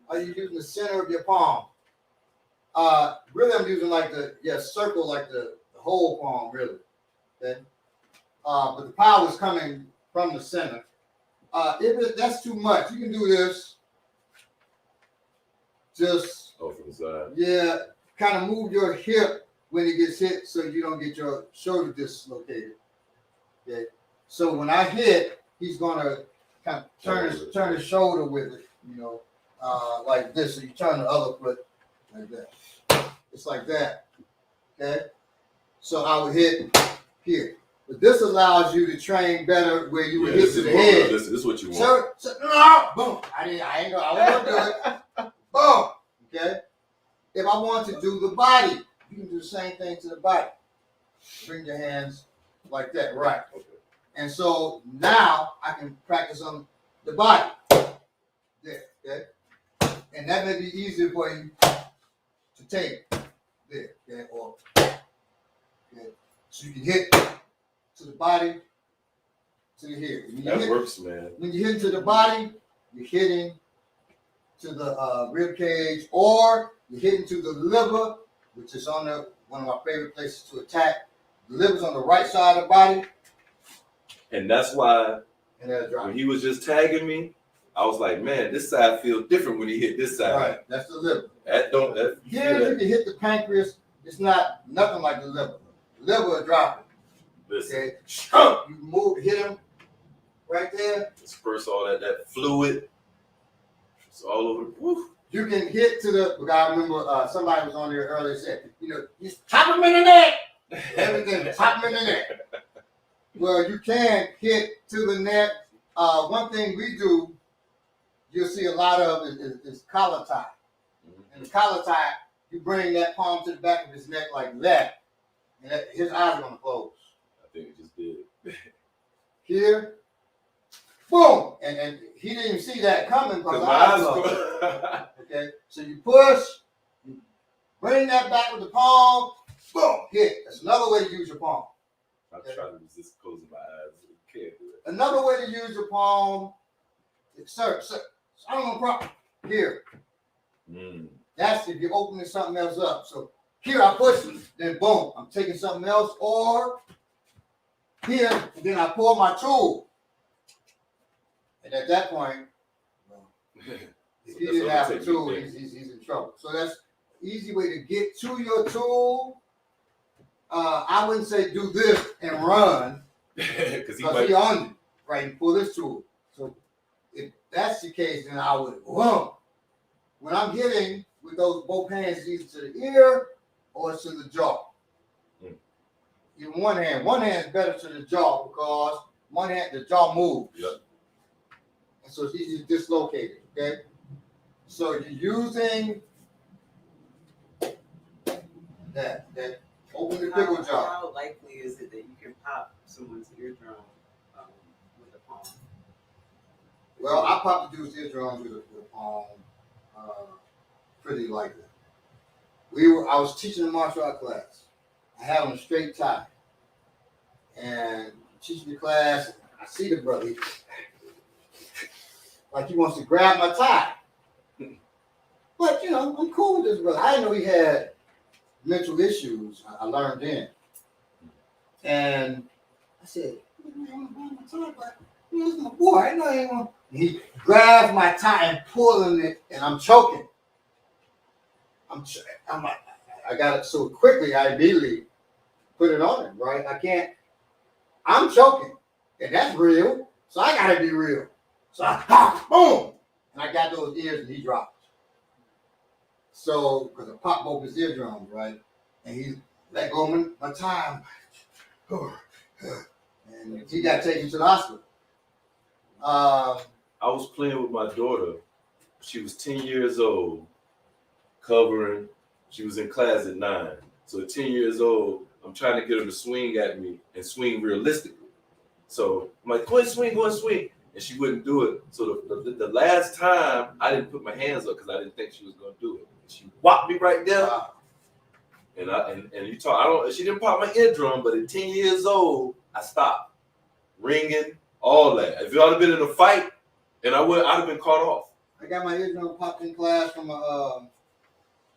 B: are you using the center of your palm? Really, I'm using like circle, like the whole palm, really. Okay. But the power is coming from the center. If that's too much, you can do this. Just
C: from the side.
B: Yeah, kind of move your hip when it gets hit, so you don't get your shoulder dislocated. Okay. So when I hit, he's gonna kind of turn his shoulder with it, like this. So you turn the other foot like that. It's like that. Okay. So I would hit here. But this allows you to train better where you would hit to the head.
C: This is what you want.
B: So no, boom. I won't do it. Boom. Okay. If I want to do the body, you can do the same thing to the body. Bring your hands like that, right? Okay. And so now I can practice on the body. There, okay? And that may be easier for you to take there, okay? Or okay. So you can hit to the body, to the head.
C: That works, man.
B: When you hit to the body, you're hitting to the rib cage, or you're hitting to the liver, which is on one of my favorite places to attack. The liver's on the right side of the body.
C: And that's why when he was just tagging me, I was like, man, this side feels different when he hit this side.
B: Right, that's the liver.
C: Here
B: you can hit the pancreas. It's nothing like the liver. The liver will drop it.
C: Listen.
B: Okay, you hit him right there.
C: Disperse all that fluid. It's all over. Woo.
B: You can hit to the. I remember somebody was on there earlier said, just chop him in the neck. Everything, chop him in the neck. Well, you can hit to the neck. One thing we do, you'll see a lot of is collar tie. And the collar tie, you bring that palm to the back of his neck like that, and his eyes are gonna close.
C: I think it just did.
B: Here, boom, and he didn't even see that coming because my eyes closed. Okay, so you push, you bring that back with the palm, boom, hit. That's another way to use your palm.
C: I try to resist closing my eyes. I can't do it.
B: Another way to use your palm, sir, I don't know problem. Here. That's if you're opening something else up. So here I push, then boom, I'm taking something else, or here, and then I pull my tool. And at that point, if he didn't have a tool, he's in trouble. So that's an easy way to get to your tool. I wouldn't say do this and run because he on you, right, and pull this tool. So if that's the case, then I would boom. When I'm hitting with those both hands, either to the ear or to the jaw. In one hand is better to the jaw because one hand the jaw moves.
C: Yep.
B: And so it's easy to dislocate it. Okay. So you're using that open the pickle jaw.
A: How likely is it that you can pop someone's eardrum with a palm?
B: Well, I pop the dude's eardrum with a palm. Pretty likely. I was teaching a martial art class. I had on a straight tie. And teaching the class, I see the brother. Like he wants to grab my tie. But, I'm cool with this brother. I didn't know he had mental issues. I learned then. And I said, this is my boy. I know he ain't gonna. He grabs my tie and pulling it, and I'm choking. I got it so quickly, I immediately put it on him, right? I'm choking, and that's real, so I gotta be real. So I pop, boom, and I got those ears, and he dropped. So, because I popped both his eardrums, right? And he let go of my time, and he got taken to the hospital.
C: I was playing with my daughter. She was 10 years old, covering. She was in class at 9. So at 10 years old, I'm trying to get her to swing at me and swing realistically. So I'm like, go ahead, swing. And she wouldn't do it. So the last time, I didn't put my hands up because I didn't think she was going to do it. She whopped me right there. Wow. She didn't pop my eardrum, but at 10 years old, I stopped. Ringing, all that. If y'all had been in a fight, and I'd have been caught off.
B: I got my eardrum popped in class from a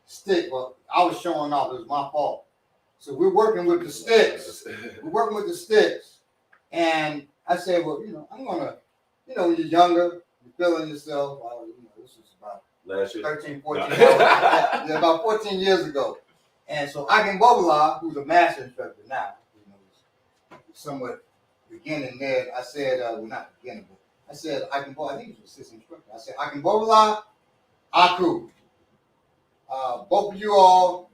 B: stick. Well, I was showing off. It was my fault. So we're working with the sticks. And I said, well, I'm going to, when you're younger, you're feeling yourself. This was about
C: last year.
B: 13, 14 years ago. About 14 years ago. And so Akin Bobala, who's a master instructor now, somewhat beginning there, I said, not beginning, but I said, I think he was an assistant instructor. I said, Akin Bobala, Aku. Both of you all,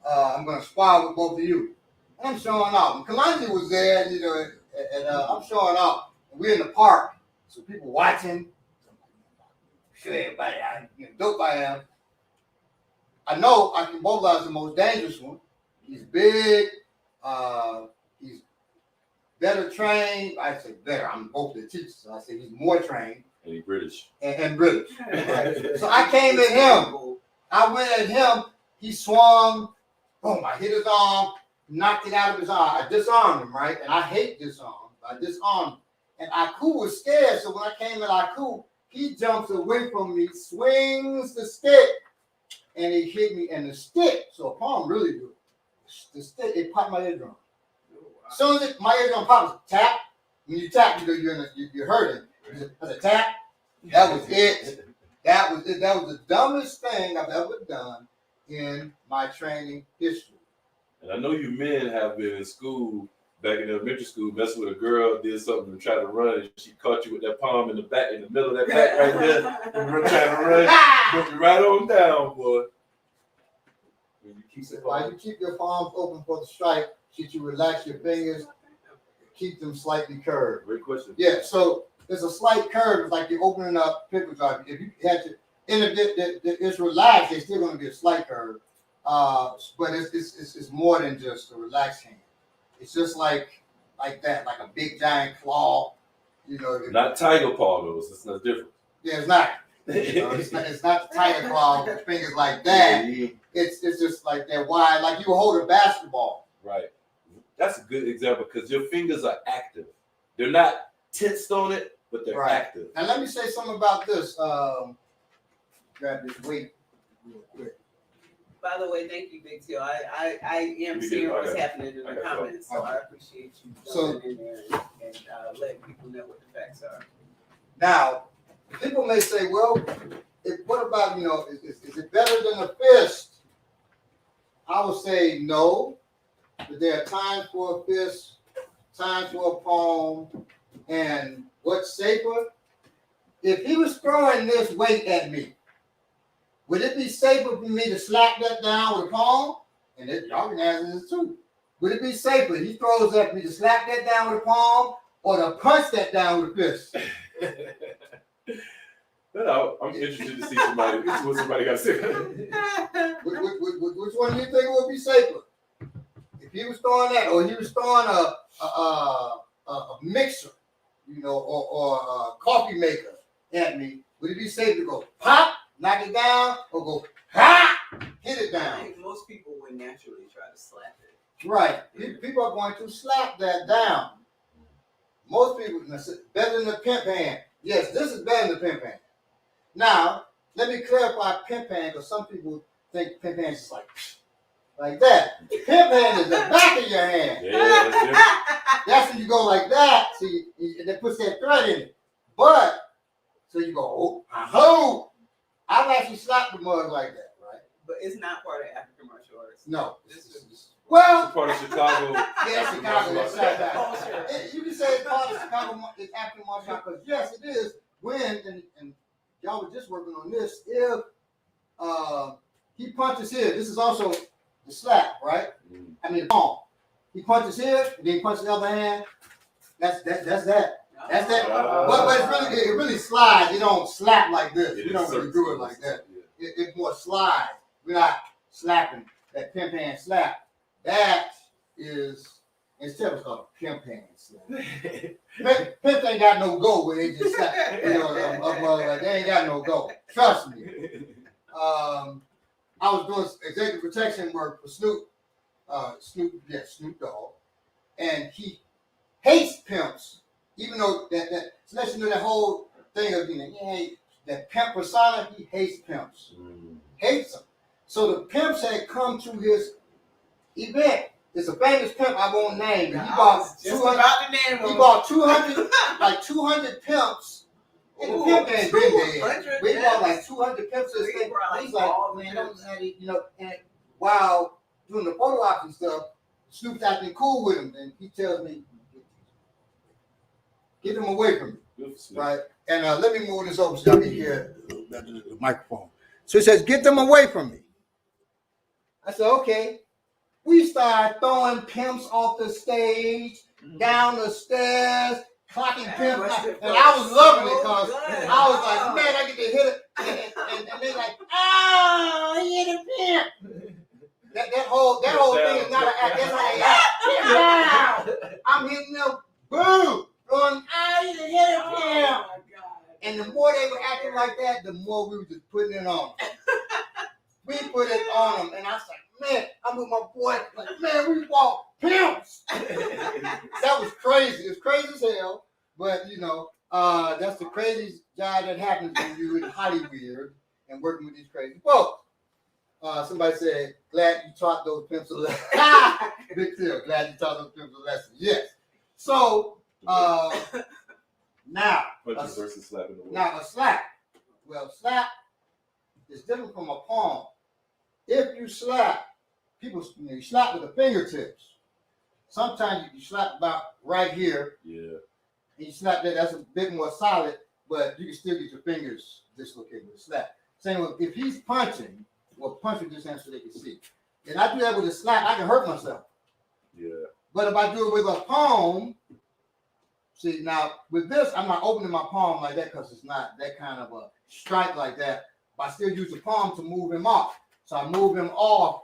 B: I'm going to spar with both of you. And I'm showing off. And Kalani was there, and I'm showing off. And we're in the park, so people watching. Sure, everybody, dope I am. I know Akin Bobala is the most dangerous one. He's big. He's better trained. I say better. I'm both the teachers. So I say he's more trained.
C: And he's British.
B: And British. Right? So I came at him. I went at him. He swung. Boom. I hit his arm. Knocked it out of his arm. I disarmed him, right? And I hate disarm. I disarmed him. And Aku was scared. So when I came at Aku, he jumps away from me, swings the stick, and he hit me in the stick. So a palm really good. The stick, it popped my eardrum. As soon as my eardrum pops, tap. When you tap, you're hurting. I said, tap. That was it. That was the dumbest thing I've ever done in my training history.
C: And I know you men have been in school, back in elementary school, messing with a girl, did something to try to run, and she caught you with that palm in the back, in the middle of that back right there. You were trying to run, put you right on down, boy.
B: While you keep your palms open for the strike, should you relax your fingers, keep them slightly curved.
C: Great question.
B: Yeah, so there's a slight curve, it's like you're opening up pickle jar. If you had to, and if it's relaxed, there's still going to be a slight curve. But it's more than just a relaxed hand. It's just like that, like a big giant claw.
C: Not tiger paw though. It's not different.
B: Yeah, it's not. It's not the tiger claw with fingers like that. It's just like that wide, like you hold a basketball.
C: Right. That's a good example because your fingers are active. They're not tensed on it, but they're active.
B: Now let me say something about this. Grab this weight real quick.
A: By the way, thank you, Big T. I am seeing what's happening in the comments, so I appreciate you jumping in there and letting people know what the facts are.
B: Now, people may say, well, what about, is it better than a fist? I would say no, but there are times for a fist, times for a palm, and what's safer? If he was throwing this weight at me, would it be safer for me to slap that down with a palm? And y'all can answer this too. Would it be safer he throws at me to slap that down with a palm or to punch that down with a fist?
C: I'm interested to see what somebody got to say.
B: Which one do you think would be safer? If he was throwing that, or he was throwing a mixer, or a coffee maker at me, would it be safer to go pop, knock it down, or go ha, hit it down?
A: I think most people would naturally try to slap it.
B: Right. People are going to slap that down. Most people, better than the pimp hand. Yes, this is better than the pimp hand. Now, let me clarify pimp hand, because some people think pimp hand is like that. Pimp hand is the back of your hand.
C: Yeah,
B: that's when you go like that, so and it puts that thread in it. But, so you go, oh, I've actually slapped the mug like that, right?
A: But it's not part of African martial arts.
B: No.
A: This is
B: well,
C: part of Chicago.
B: Yeah, Chicago. That's you can say it's part of Chicago. It's African martial arts because yes, it is. When and y'all were just working on this. If he punches here, this is also the slap, right? I mean, the palm. He punches here, and then he punches the other hand. That's that. That's that. But it really slides. You don't slap like this. You don't really do it like that. It more slides. We're not slapping that pimp hand slap. That is, instead of called a pimp hand slap. Pimp ain't got no go where they just slap. They ain't got no go. Trust me. I was doing executive protection work for Snoop Dogg, and he hates pimps. Even though that so lets you know that whole thing of that pimp persona, he hates pimps. Hates them. So the pimps had come to his event. It's a famous pimp I won't name. He bought 200 pimps. And the pimp ain't been there. We bought like 200 pimps. He's like, oh man, and while doing the photo ops and stuff, Snoop's acting cool with him, and he tells me, get him away from me, right? And let me move this over so y'all can hear the microphone. So he says, get them away from me. I said, okay. We started throwing pimps off the stage, down the stairs, clocking pimps. And I was loving it because I was like, man, I get to hit it. And they're like, oh, he hit a pimp. That whole thing is not an act. That's like, yeah, I'm hitting them, boom. Going, you hit a pimp. And the more they were acting like that, the more we were just putting it on them. We put it on them. And I was like, man, I'm with my boy. Like, man, we fought pimps. That was crazy. It's crazy as hell. But, that's the craziest job that happens when you're in Hollywood and working with these crazy folks. Somebody said, glad you taught those pimps a lesson. Big deal. Glad you taught those pimps a lesson. Yes. So, now
C: versus slapping the
B: now a slap. Well, slap is different from a palm. If you slap, you slap with the fingertips. Sometimes you slap about right here. Yeah. And you slap that's a bit more solid, but you can still get your fingers dislocated with a slap. Same with if he's punching, punch with this hand so they can see. And I do that with a slap, I can hurt myself. Yeah. But if I do it with a palm, see, now with this, I'm not opening my palm like that because it's not that kind of a strike like that. But I still use the palm to move him off. So I move him off,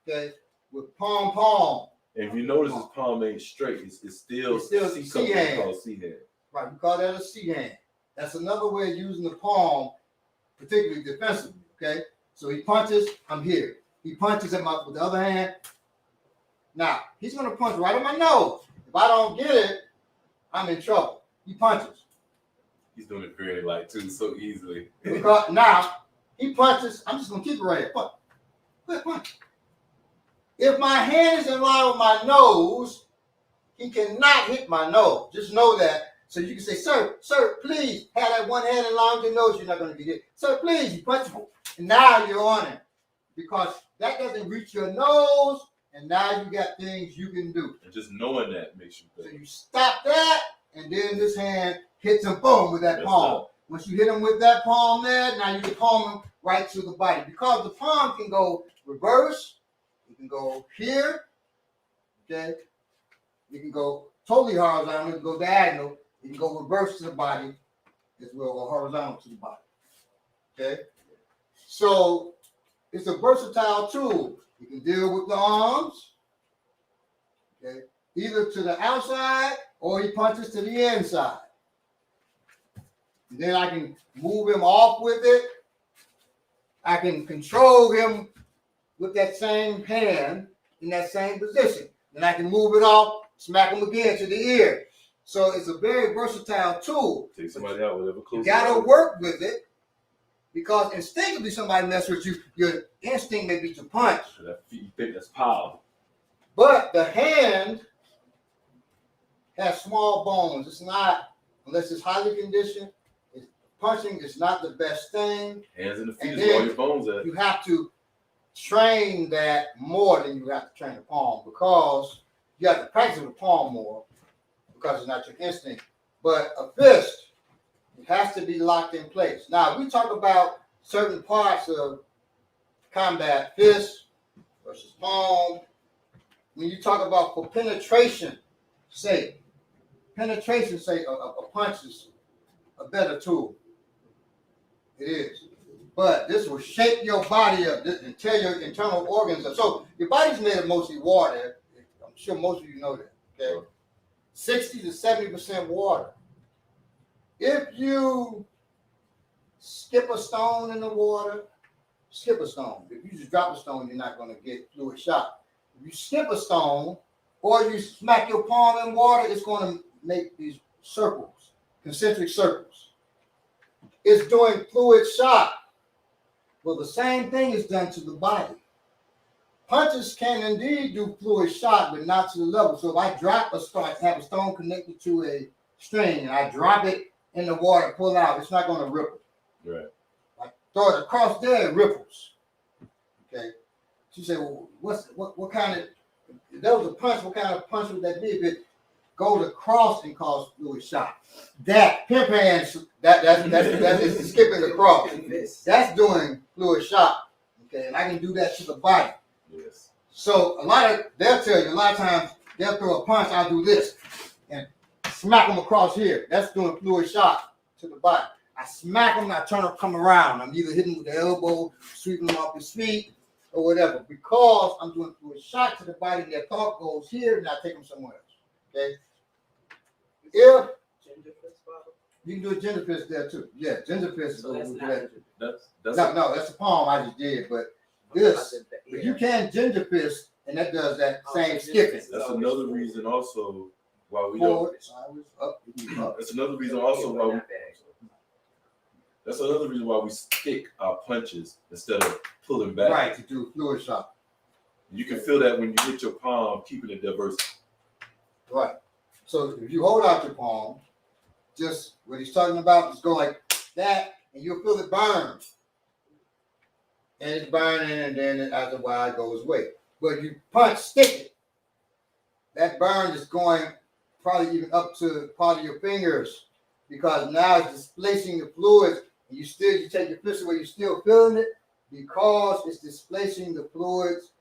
B: okay, with palm.
C: And if you notice his palm ain't straight, it's still C hand. Called C hand.
B: Right, we call that a C hand. That's another way of using the palm, particularly defensively, okay? So he punches, I'm here. He punches him up with the other hand. Now, he's going to punch right on my nose. If I don't get it, I'm in trouble. He punches.
C: He's doing it very light too, so easily.
B: Because now, he punches. I'm just going to keep it right here. Punch. Quick punch. If my hand is in line with my nose, he cannot hit my nose. Just know that. So you can say, sir, please, have that one hand in line with your nose. You're not going to be hit. Sir, please. You punch. And now you're on it. Because that doesn't reach your nose. And now you got things you can do.
C: And just knowing that makes you better.
B: So you stop that. And then this hand hits him, boom, with that palm. Once you hit him with that palm there, now you can palm him right to the body. Because the palm can go reverse. You can go here. Okay. You can go totally horizontal. You can go diagonal. You can go reverse to the body as well, or horizontal to the body. Okay. So it's a versatile tool. You can deal with the arms. Okay. Either to the outside or he punches to the inside. And then I can move him off with it. I can control him with that same hand in that same position. Then I can move it off, smack him again to the ear. So it's a very versatile tool.
C: Take somebody out, whatever close.
B: You gotta work with it because instinctively somebody messes with you, your instinct may be to punch.
C: You think that's power.
B: But the hand has small bones. It's not, unless it's highly conditioned, punching is not the best thing.
C: Hands in the feet
B: And
C: is where all
B: then
C: your bones at.
B: you have to train that more than you have to train the palm because you have to practice the palm more because it's not your instinct. But a fist, it has to be locked in place. Now, we talk about certain parts of combat, fist versus palm. When you talk about for penetration, say a punch is a better tool. It is. But this will shape your body up and tear your internal organs up. So your body's made of mostly water. I'm sure most of you know that. Okay. 60 to 70% water. If you skip a stone in the water, skip a stone. If you just drop a stone, you're not going to get fluid shock. If you skip a stone or you smack your palm in water, it's going to make these circles, concentric circles. It's doing fluid shock. Well, the same thing is done to the body. Punches can indeed do fluid shock, but not to the level. So if I drop a stone, have a stone connected to a string, and I drop it in the water, pull out, it's not going to ripple.
C: Right.
B: I throw it across there, it ripples. Okay. She said, well, what kind of, if that was a punch, what kind of punch would that be if it goes across and cause fluid shock? That pimp hands, that's skipping across. That's doing fluid shock. Okay, and I can do that to the body.
C: Yes.
B: So they'll tell you a lot of times they'll throw a punch, I'll do this and smack them across here. That's doing fluid shock to the body. I smack them, I turn them, come around. I'm either hitting with the elbow, sweeping them off his feet, or whatever, because I'm doing fluid shock to the body. Their thought goes here, and I take them somewhere else. Okay. If you can do a ginger fist there too. Yeah, ginger fist
A: So
B: is
C: That's
B: no, that's the palm I just did, but this, but you can ginger fist, and that does that same skipping.
C: That's another reason also why we don't.
B: Forward, sideways, up, up.
C: That's another reason also why we. That's another reason why we stick our punches instead of pulling back.
B: Right, to do fluid shock.
C: You can feel that when you hit your palm, keeping it diverse.
B: Right. So if you hold out your palm, just what he's talking about, just go like that, and you'll feel it burn. And it's burning, and then after a while it goes away. But you punch, stick it. That burn is going probably even up to part of your fingers because now it's displacing the fluids. And you take your fist away, you're still feeling it because it's displacing the fluids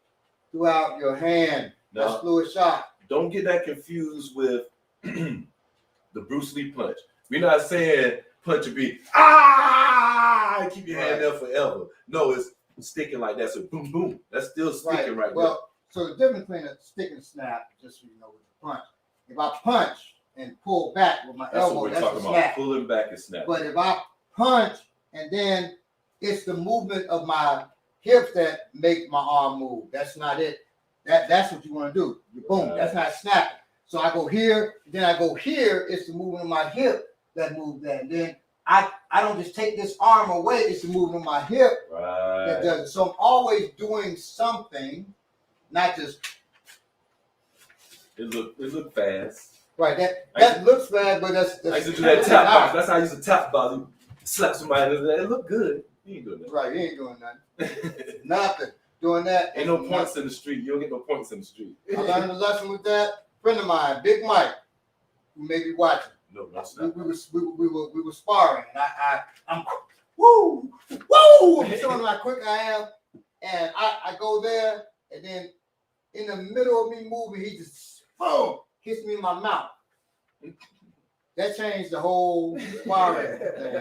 B: throughout your hand.
C: Now,
B: that's fluid shock.
C: Don't get that confused with the Bruce Lee punch. We're not saying punch a beat, and keep your hand there forever. No, it's sticking like that. So boom, boom. That's still sticking right
B: well,
C: there.
B: So the difference between a stick and snap, just so you know, with the punch. If I punch and pull back with my
C: That's
B: elbow,
C: what we're
B: that's
C: talking
B: a
C: about.
B: snap.
C: Pulling back and snap.
B: But if I punch and then it's the movement of my hips that make my arm move. That's not it. That's what you want to do. You boom, that's not snapping. So I go here, then I go here. It's the movement of my hip that moves that. And then I don't just take this arm away. It's the movement of my hip that does it. So I'm always doing something, not just.
C: It look fast.
B: Right. That looks bad, but that's
C: I used to do that tap box. That's how I used to tap box. You slap somebody. It look good. You ain't doing that.
B: Right. You ain't doing nothing. Nothing. Doing that.
C: Ain't no points in the street. You don't get no points in the street.
B: I learned a lesson with that. Friend of mine, Big Mike, who may be watching.
C: No, that's not.
B: We were sparring, and I'm woo. I'm showing him how quick I am, and I go there, and then in the middle of me moving, he just boom hits me in my mouth. That changed the whole sparring thing.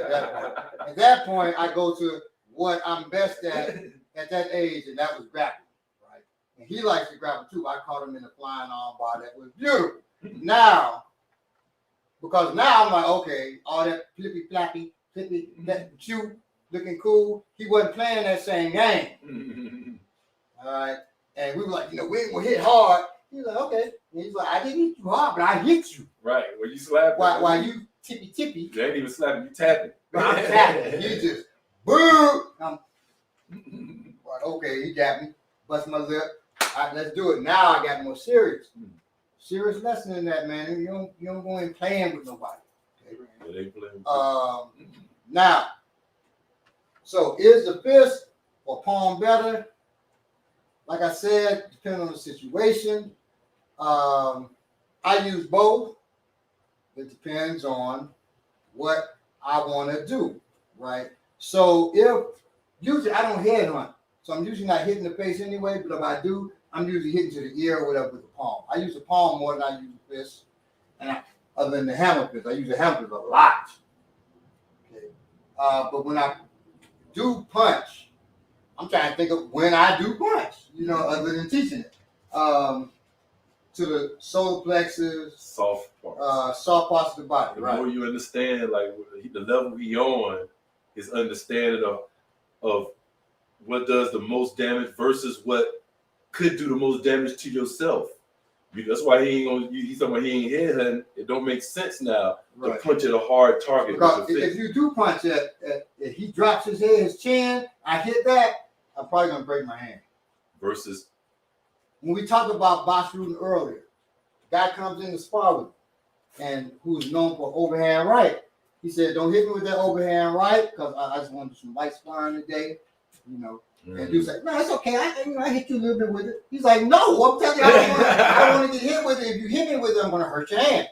B: At that point, I go to what I'm best at that age, and that was grappling. And he likes to grapple too. I caught him in the flying arm bar. That was beautiful. Now, because now I'm like, okay, all that flippy, that shoot, looking cool. He wasn't playing that same game. All right. And we were like, we ain't gonna hit hard. He was like, okay. And he's like, I didn't hit you hard, but I hit you.
C: Right. When you slap
B: while you tippy.
C: You ain't even slapping, you tapping.
B: I'm tapping. He just boom. I'm like, okay, he got me. Bust my lip. All right, let's do it. Now I got more serious. Serious lesson in that, man. You don't go in playing with nobody. Okay? Now, so is the fist or palm better? Like I said, depending on the situation. I use both. It depends on what I want to do, right? So usually I don't head hunt. So I'm usually not hitting the face anyway, but if I do, I'm usually hitting to the ear or whatever with the palm. I use the palm more than I use the fist. And other than the hammer fist, I use the hammer fist a lot. Okay. But when I do punch, I'm trying to think of when I do punch, other than teaching it. To the solar plexus, soft parts of the body.
C: The more you understand, like the level we on, is understanding of what does the most damage versus what could do the most damage to yourself. That's why he ain't gonna. He's talking about he ain't head hunting. It don't make sense now to punch at a hard target.
B: Because if you do punch if he drops his head, his chin, I hit that, I'm probably gonna break my hand.
C: Versus
B: when we talked about box rooting earlier, the guy comes in to spar with him, and who's known for overhand right. He said, "Don't hit me with that overhand right, because I just want to do some light sparring today." And dude's like, "No, it's okay. I hit you a little bit with it." He's like, "No, I'm telling you, I don't want to get hit with it. If you hit me with it, I'm going to hurt your hand."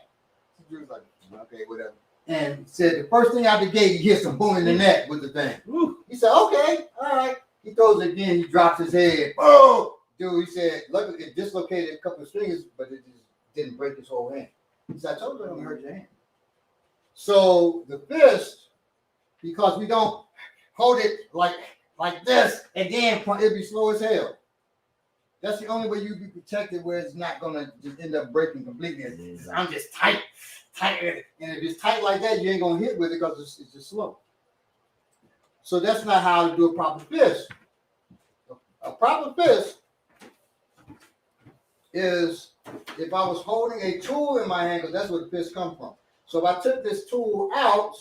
B: The dude's like, "Okay, whatever." And said, the first thing out the gate, he hits him boom in the neck with the thing. He said, "Okay, all right." He throws it again. He drops his head. Oh, dude, he said, "Look, it dislocated a couple of fingers, but it just didn't break his whole hand." He said, "I told you I'm going to hurt your hand." So the fist, because we don't hold it like this, and then it'd be slow as hell. That's the only way you be protected, where it's not gonna just end up breaking completely. I'm just tight, and if it's tight like that, you ain't gonna hit with it because it's just slow. So that's not how to do a proper fist. A proper fist is if I was holding a tool in my hand, because that's where the fist comes from. So if I took this tool out,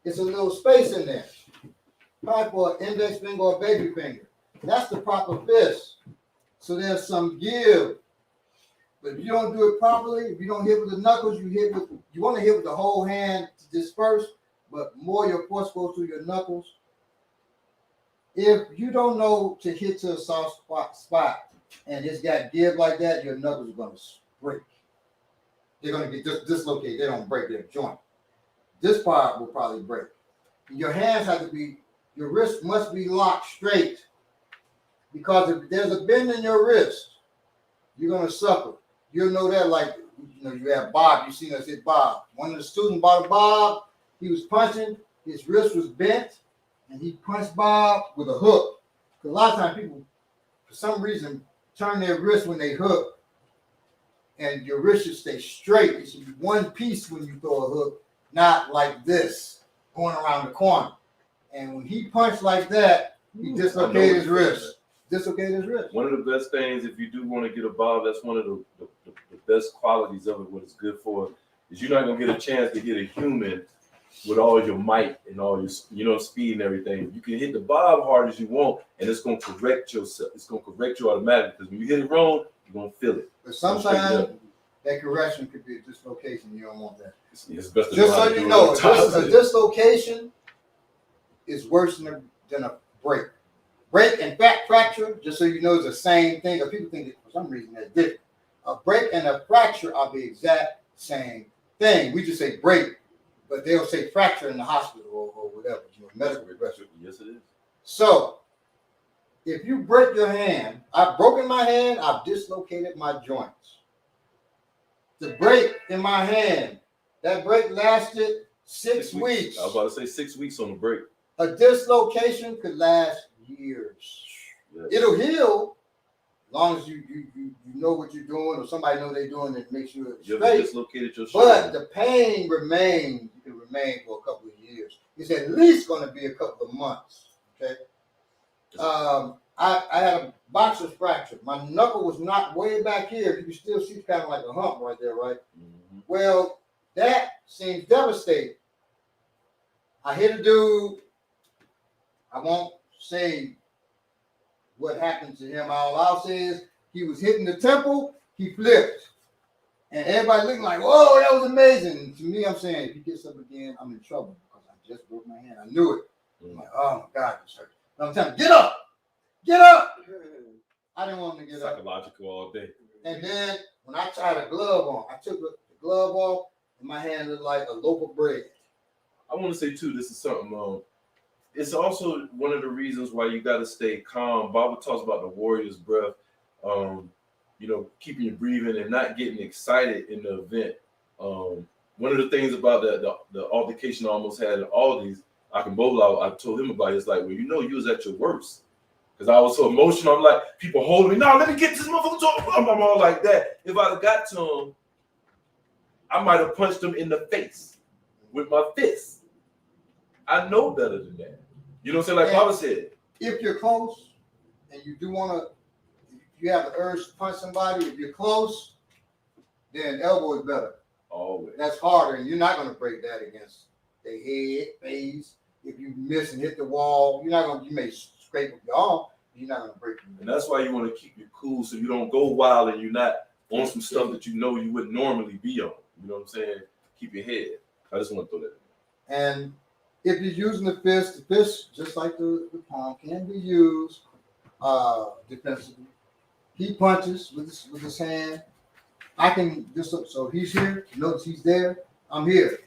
B: it's a little space in there. Probably for an index finger or a baby finger. That's the proper fist. So there's some give. But if you don't do it properly, if you don't hit with the knuckles, you want to hit with the whole hand to disperse, but more your force goes through your knuckles. If you don't know to hit to a soft spot and it's got give like that, your knuckles are going to break. They're going to get dislocated. They don't break their joint. This part will probably break. Your hands have to be, your wrist must be locked straight, because if there's a bend in your wrist, you're going to suffer. You'll know that, like, you have Bob. You've seen us hit Bob. One of the students bought a Bob. He was punching. His wrist was bent, and he punched Bob with a hook. Because a lot of times people, for some reason, turn their wrist when they hook, and your wrist should stay straight. It should be one piece when you throw a hook, not like this, going around the corner. And when he punched like that, he dislocated his wrist. dislocate his wrist.
C: One of the best things, if you do want to get a bob, that's one of the best qualities of it. What it's good for is you're not gonna get a chance to hit a human with all your might and all your speed and everything. You can hit the bob hard as you want, and it's gonna correct yourself. It's gonna correct you automatically because when you hit it wrong, you're gonna feel it.
B: But sometimes that correction could be a dislocation. You don't want that.
C: It's best to
B: Just so you know, a dislocation is worse than a break. Break and back fracture, just so you know, is the same thing. Or people think that for some reason that's different. A break and a fracture are the exact same thing. We just say break, but they'll say fracture in the hospital or whatever, medical regression.
C: Yes, it is.
B: So, if you break your hand, I've broken my hand, I've dislocated my joints. The break in my hand, that break lasted 6 weeks.
C: I was about to say 6 weeks on the break.
B: A dislocation could last years. Yes. It'll heal as long as you know what you're doing or somebody know they're doing it, make sure it's straight.
C: Dislocated your shoulder.
B: But the pain remains. You can remain for a couple of years. It's at least going to be a couple of months. Okay. I had a boxer's fracture. My knuckle was knocked way back here. You can still see kind of like a hump right there, right? Mm-hmm. Well, that seems devastating. I hit a dude. I won't say what happened to him. All I'll say is he was hitting the temple, he flipped. And everybody looking like, whoa, that was amazing. To me, I'm saying, if he gets up again, I'm in trouble because I just broke my hand. I knew it. I'm like, oh my God, this hurt. But I'm telling him, get up. Get up. I didn't want him to get up.
C: Psychological all day.
B: And then when I tied a glove on, I took the glove off and my hand looked like a loaf of bread.
C: I want to say, too, this is something, it's also one of the reasons why you got to stay calm. Baba talks about the warrior's breath, keeping your breathing and not getting excited in the event. One of the things about the altercation I almost had in all these, I told him about it. It's like, well, you was at your worst. Because I was so emotional. I'm like, people holding me. No, let me get this motherfucker. I'm all like that. If I'd have got to him, I might have punched him in the face with my fist. I know better than that. You know what I'm saying? Like Baba said.
B: If you're close and you do want to, if you have the urge to punch somebody, if you're close, then elbow is better.
C: Always.
B: That's harder, and you're not going to break that against the head, face. If you miss and hit the wall, you may scrape with your arm, you're not going to break it.
C: And that's why you want to keep it cool so you don't go wild and you're not on some stuff that you wouldn't normally be on. You know what I'm saying? Keep your head. I just want to throw that in
B: there. And if you're using the fist, just like the palm, can be used defensively. He punches with his hand. I can just so he's here. Notice he's there. I'm here.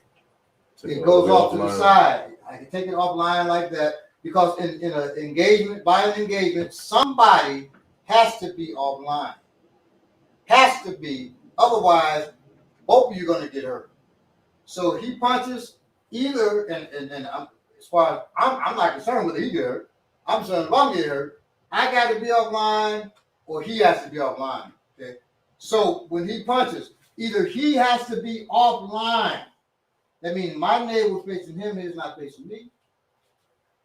B: It goes off to the side. I can take it offline like that because in an engagement, violent engagement, somebody has to be offline. Has to be. Otherwise, both of you are going to get hurt. So he punches. Either and I'm, as far as I'm not concerned whether he get hurt. I'm concerned if I'm getting hurt. I got to be offline or he has to be offline. Okay. So when he punches, either he has to be offline. That means my navel facing him, his not facing me.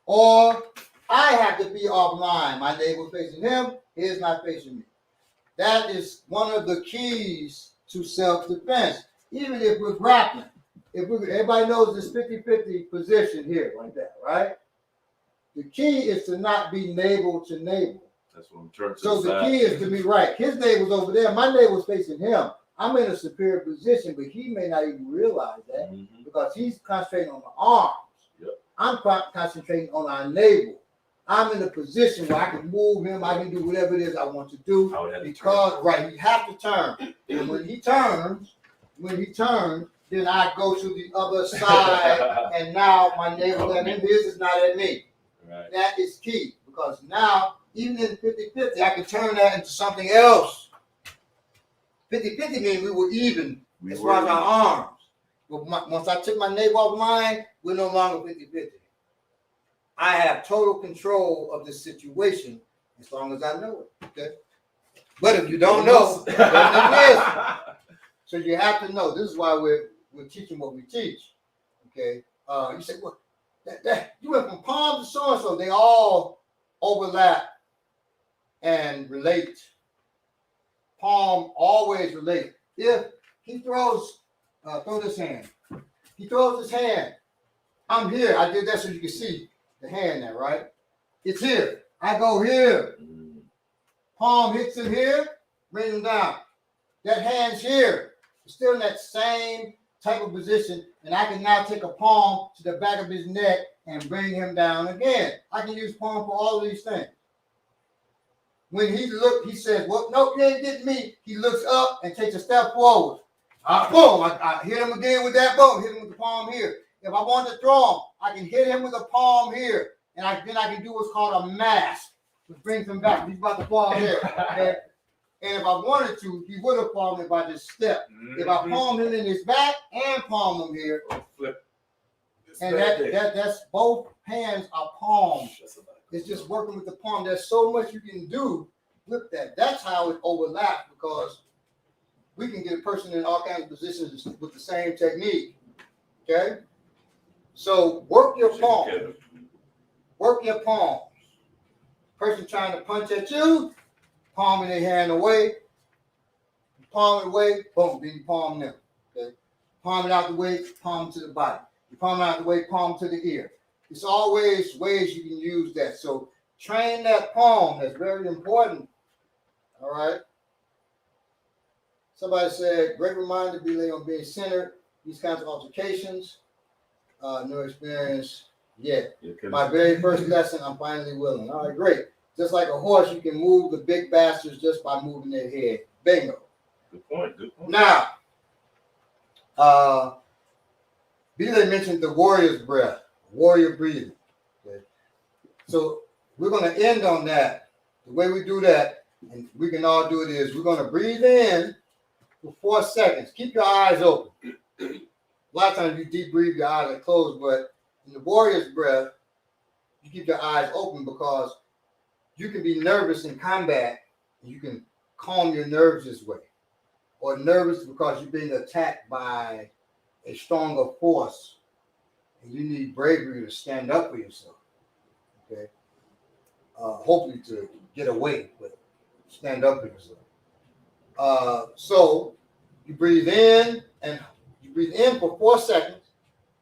B: Or I have to be offline. My navel facing him, his not facing me. That is one of the keys to self-defense. Even if we're grappling. Everybody knows this 50-50 position here, like that, right? The key is to not be navel to navel.
C: That's what I'm trying to
B: So the key is to be right. His navel's over there. My navel's facing him. I'm in a superior position, but he may not even realize that because he's concentrating on the arms. Yep. I'm concentrating on our navel. I'm in a position where I can move him. I can do whatever it is I want to do because, right, you have to turn. And when he turns, then I go to the other side, and now my navel at him, his is not at me. Right. That is key, because now, even in 50-50, I can turn that into something else. 50-50 means we were even as far as our arms. But once I took my navel off line, we're no longer 50-50. I have total control of the situation as long as I know it. Okay. But if you don't know, then it is. So you have to know. This is why we're teaching what we teach. Okay. You say, well, that you went from palm to so and so. They all overlap and relate. Palm always relate. If he throws, throw this hand. He throws his hand. I'm here. I did that so you can see the hand there, right? It's here. I go here. Palm hits him here, brings him down. That hand's here. It's still in that same type of position, and I can now take a palm to the back of his neck and bring him down again. I can use palm for all of these things. When he looked, he says, well, nope, you ain't getting me. He looks up and takes a step forward. Boom, I hit him again with that boom, hit him with the palm here. If I want to throw him, I can hit him with a palm here, and then I can do what's called a mask, which brings him back. He's about to fall here. And if I wanted to, he would have fallen if I just stepped. If I palmed him in his back and palmed him here, and that's both hands are palms. It's just working with the palm. There's so much you can do with that. That's how it overlaps, because we can get a person in all kinds of positions with the same technique. Okay? So work your palm. Work your palm. Person trying to punch at you, palm in their hand away, palm it away, boom, then you palm them. Okay? Palm it out the way, palm to the body. You palm it out the way, palm to the ear. It's always ways you can use that. So train that palm. That's very important. All right. Somebody said, great reminder, be on being centered. These kinds of altercations. No experience yet. My very first lesson, I'm finally willing. All right, great. Just like a horse, you can move the big bastards just by moving their head. Bingo.
C: Good point. Good point.
B: Now, Billy mentioned the warrior's breath, warrior breathing. Okay. So we're going to end on that. The way we do that, and we can all do it, is we're going to breathe in for 4 seconds. Keep your eyes open. A lot of times you deep breathe, your eyes are closed, but in the warrior's breath, you keep your eyes open because you can be nervous in combat, and you can calm your nerves this way. Or nervous because you're being attacked by a stronger force, and you need bravery to stand up for yourself. Okay, hopefully to get away, but stand up for yourself. So you breathe in, and you breathe in for 4 seconds,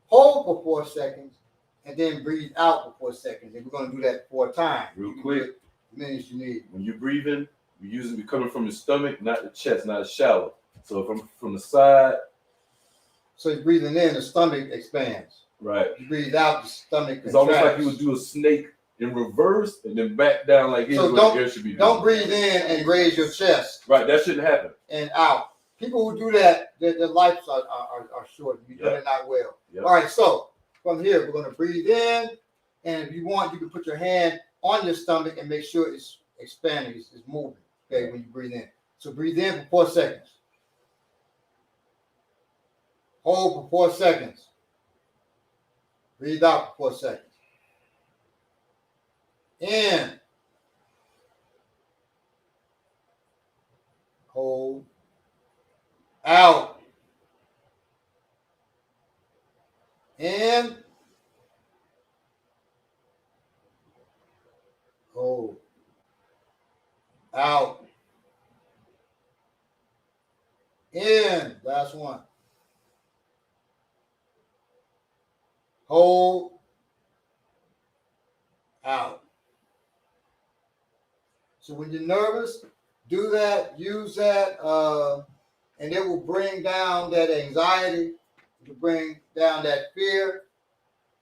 B: hold for 4 seconds, and then breathe out for 4 seconds. And we're going to do that 4 times.
C: Real quick,
B: minutes you need.
C: When you're breathing, you're usually coming from your stomach, not the chest, not shallow. So from the side.
B: So you're breathing in, the stomach expands.
C: Right.
B: You breathe out, the stomach contracts.
C: It's almost like you would do a snake in reverse and then back down like this.
B: So don't breathe in and raise your chest.
C: Right, that shouldn't happen.
B: And out. People who do that, their lives are short. You're doing it not well. Yep. All right, so from here, we're going to breathe in. And if you want, you can put your hand on your stomach and make sure it's expanding, it's moving, okay, when you breathe in. So breathe in for 4 seconds. Hold for 4 seconds. Breathe out for 4 seconds. In. Hold. Out. In. Hold. Out. In. Last one. Hold. Out. So when you're nervous, do that, use that, and it will bring down that anxiety, it will bring down that fear,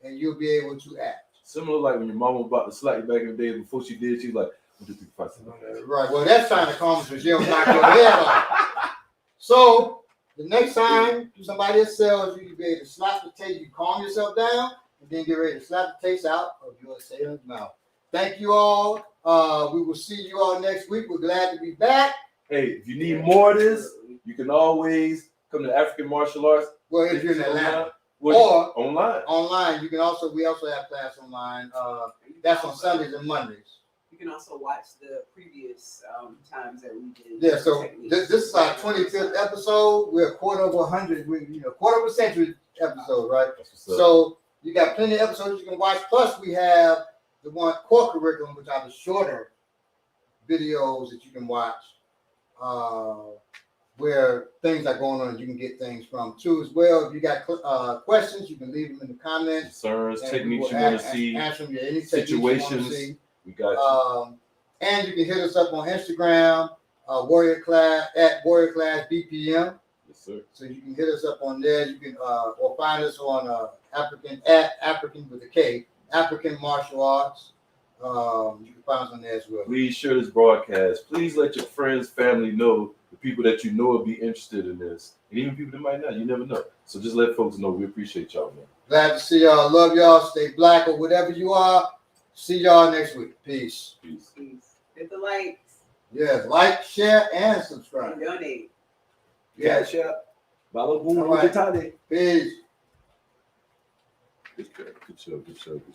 B: and you'll be able to act.
C: Similar like when your mama was about to slap you back in the day, before she did, she was like, 1, 2, 3, 4, 5,
B: right. Well, that's trying to calm so she'll knock your head off. So the next time somebody assails you, you'll be able to slap the taste, you calm yourself down, and then get ready to slap the taste out of your assailant's mouth. Thank you all. We will see you all next week. We're glad to be back.
C: Hey, if you need more of this, you can always come to African Martial Arts.
B: Well, if you're in Atlanta.
C: Or online.
B: Online. You can also, we also have class online. That's on Sundays and Mondays.
A: You can also watch the previous times that we did.
B: Yeah, so this is our 25th episode. We're a quarter of 100, quarter of a century episode, right? So you got plenty of episodes you can watch. Plus, we have the one core curriculum, which are the shorter videos that you can watch where things are going on and you can get things from too as well. If you got questions, you can leave them in the comments.
C: Concerns,
B: and
C: techniques
B: we
C: you
B: will
C: want to see,
B: answer them. Any techniques you want to
C: situations.
B: see.
C: We got you.
B: And you can hit us up on Instagram, Warrior Class at Warrior Class BPM.
C: Yes, sir.
B: So you can hit us up on there. You can or find us on African with a K, African Martial Arts. You can find us on there as well.
C: Please share this broadcast. Please let your friends, family know, the people that you know will be interested in this, and even people that might not. You never know. So just let folks know. We appreciate y'all, man.
B: Glad to see y'all. Love y'all. Stay black or whatever you are. See y'all next week. Peace.
C: Peace.
A: Peace. Hit the likes.
B: Yes, like, share, and subscribe.
A: And donate.
B: Yes.
C: Cash App. Follow
B: All right.
C: Boom.
B: Peace.
C: Good job. Good job. Good job. Good job.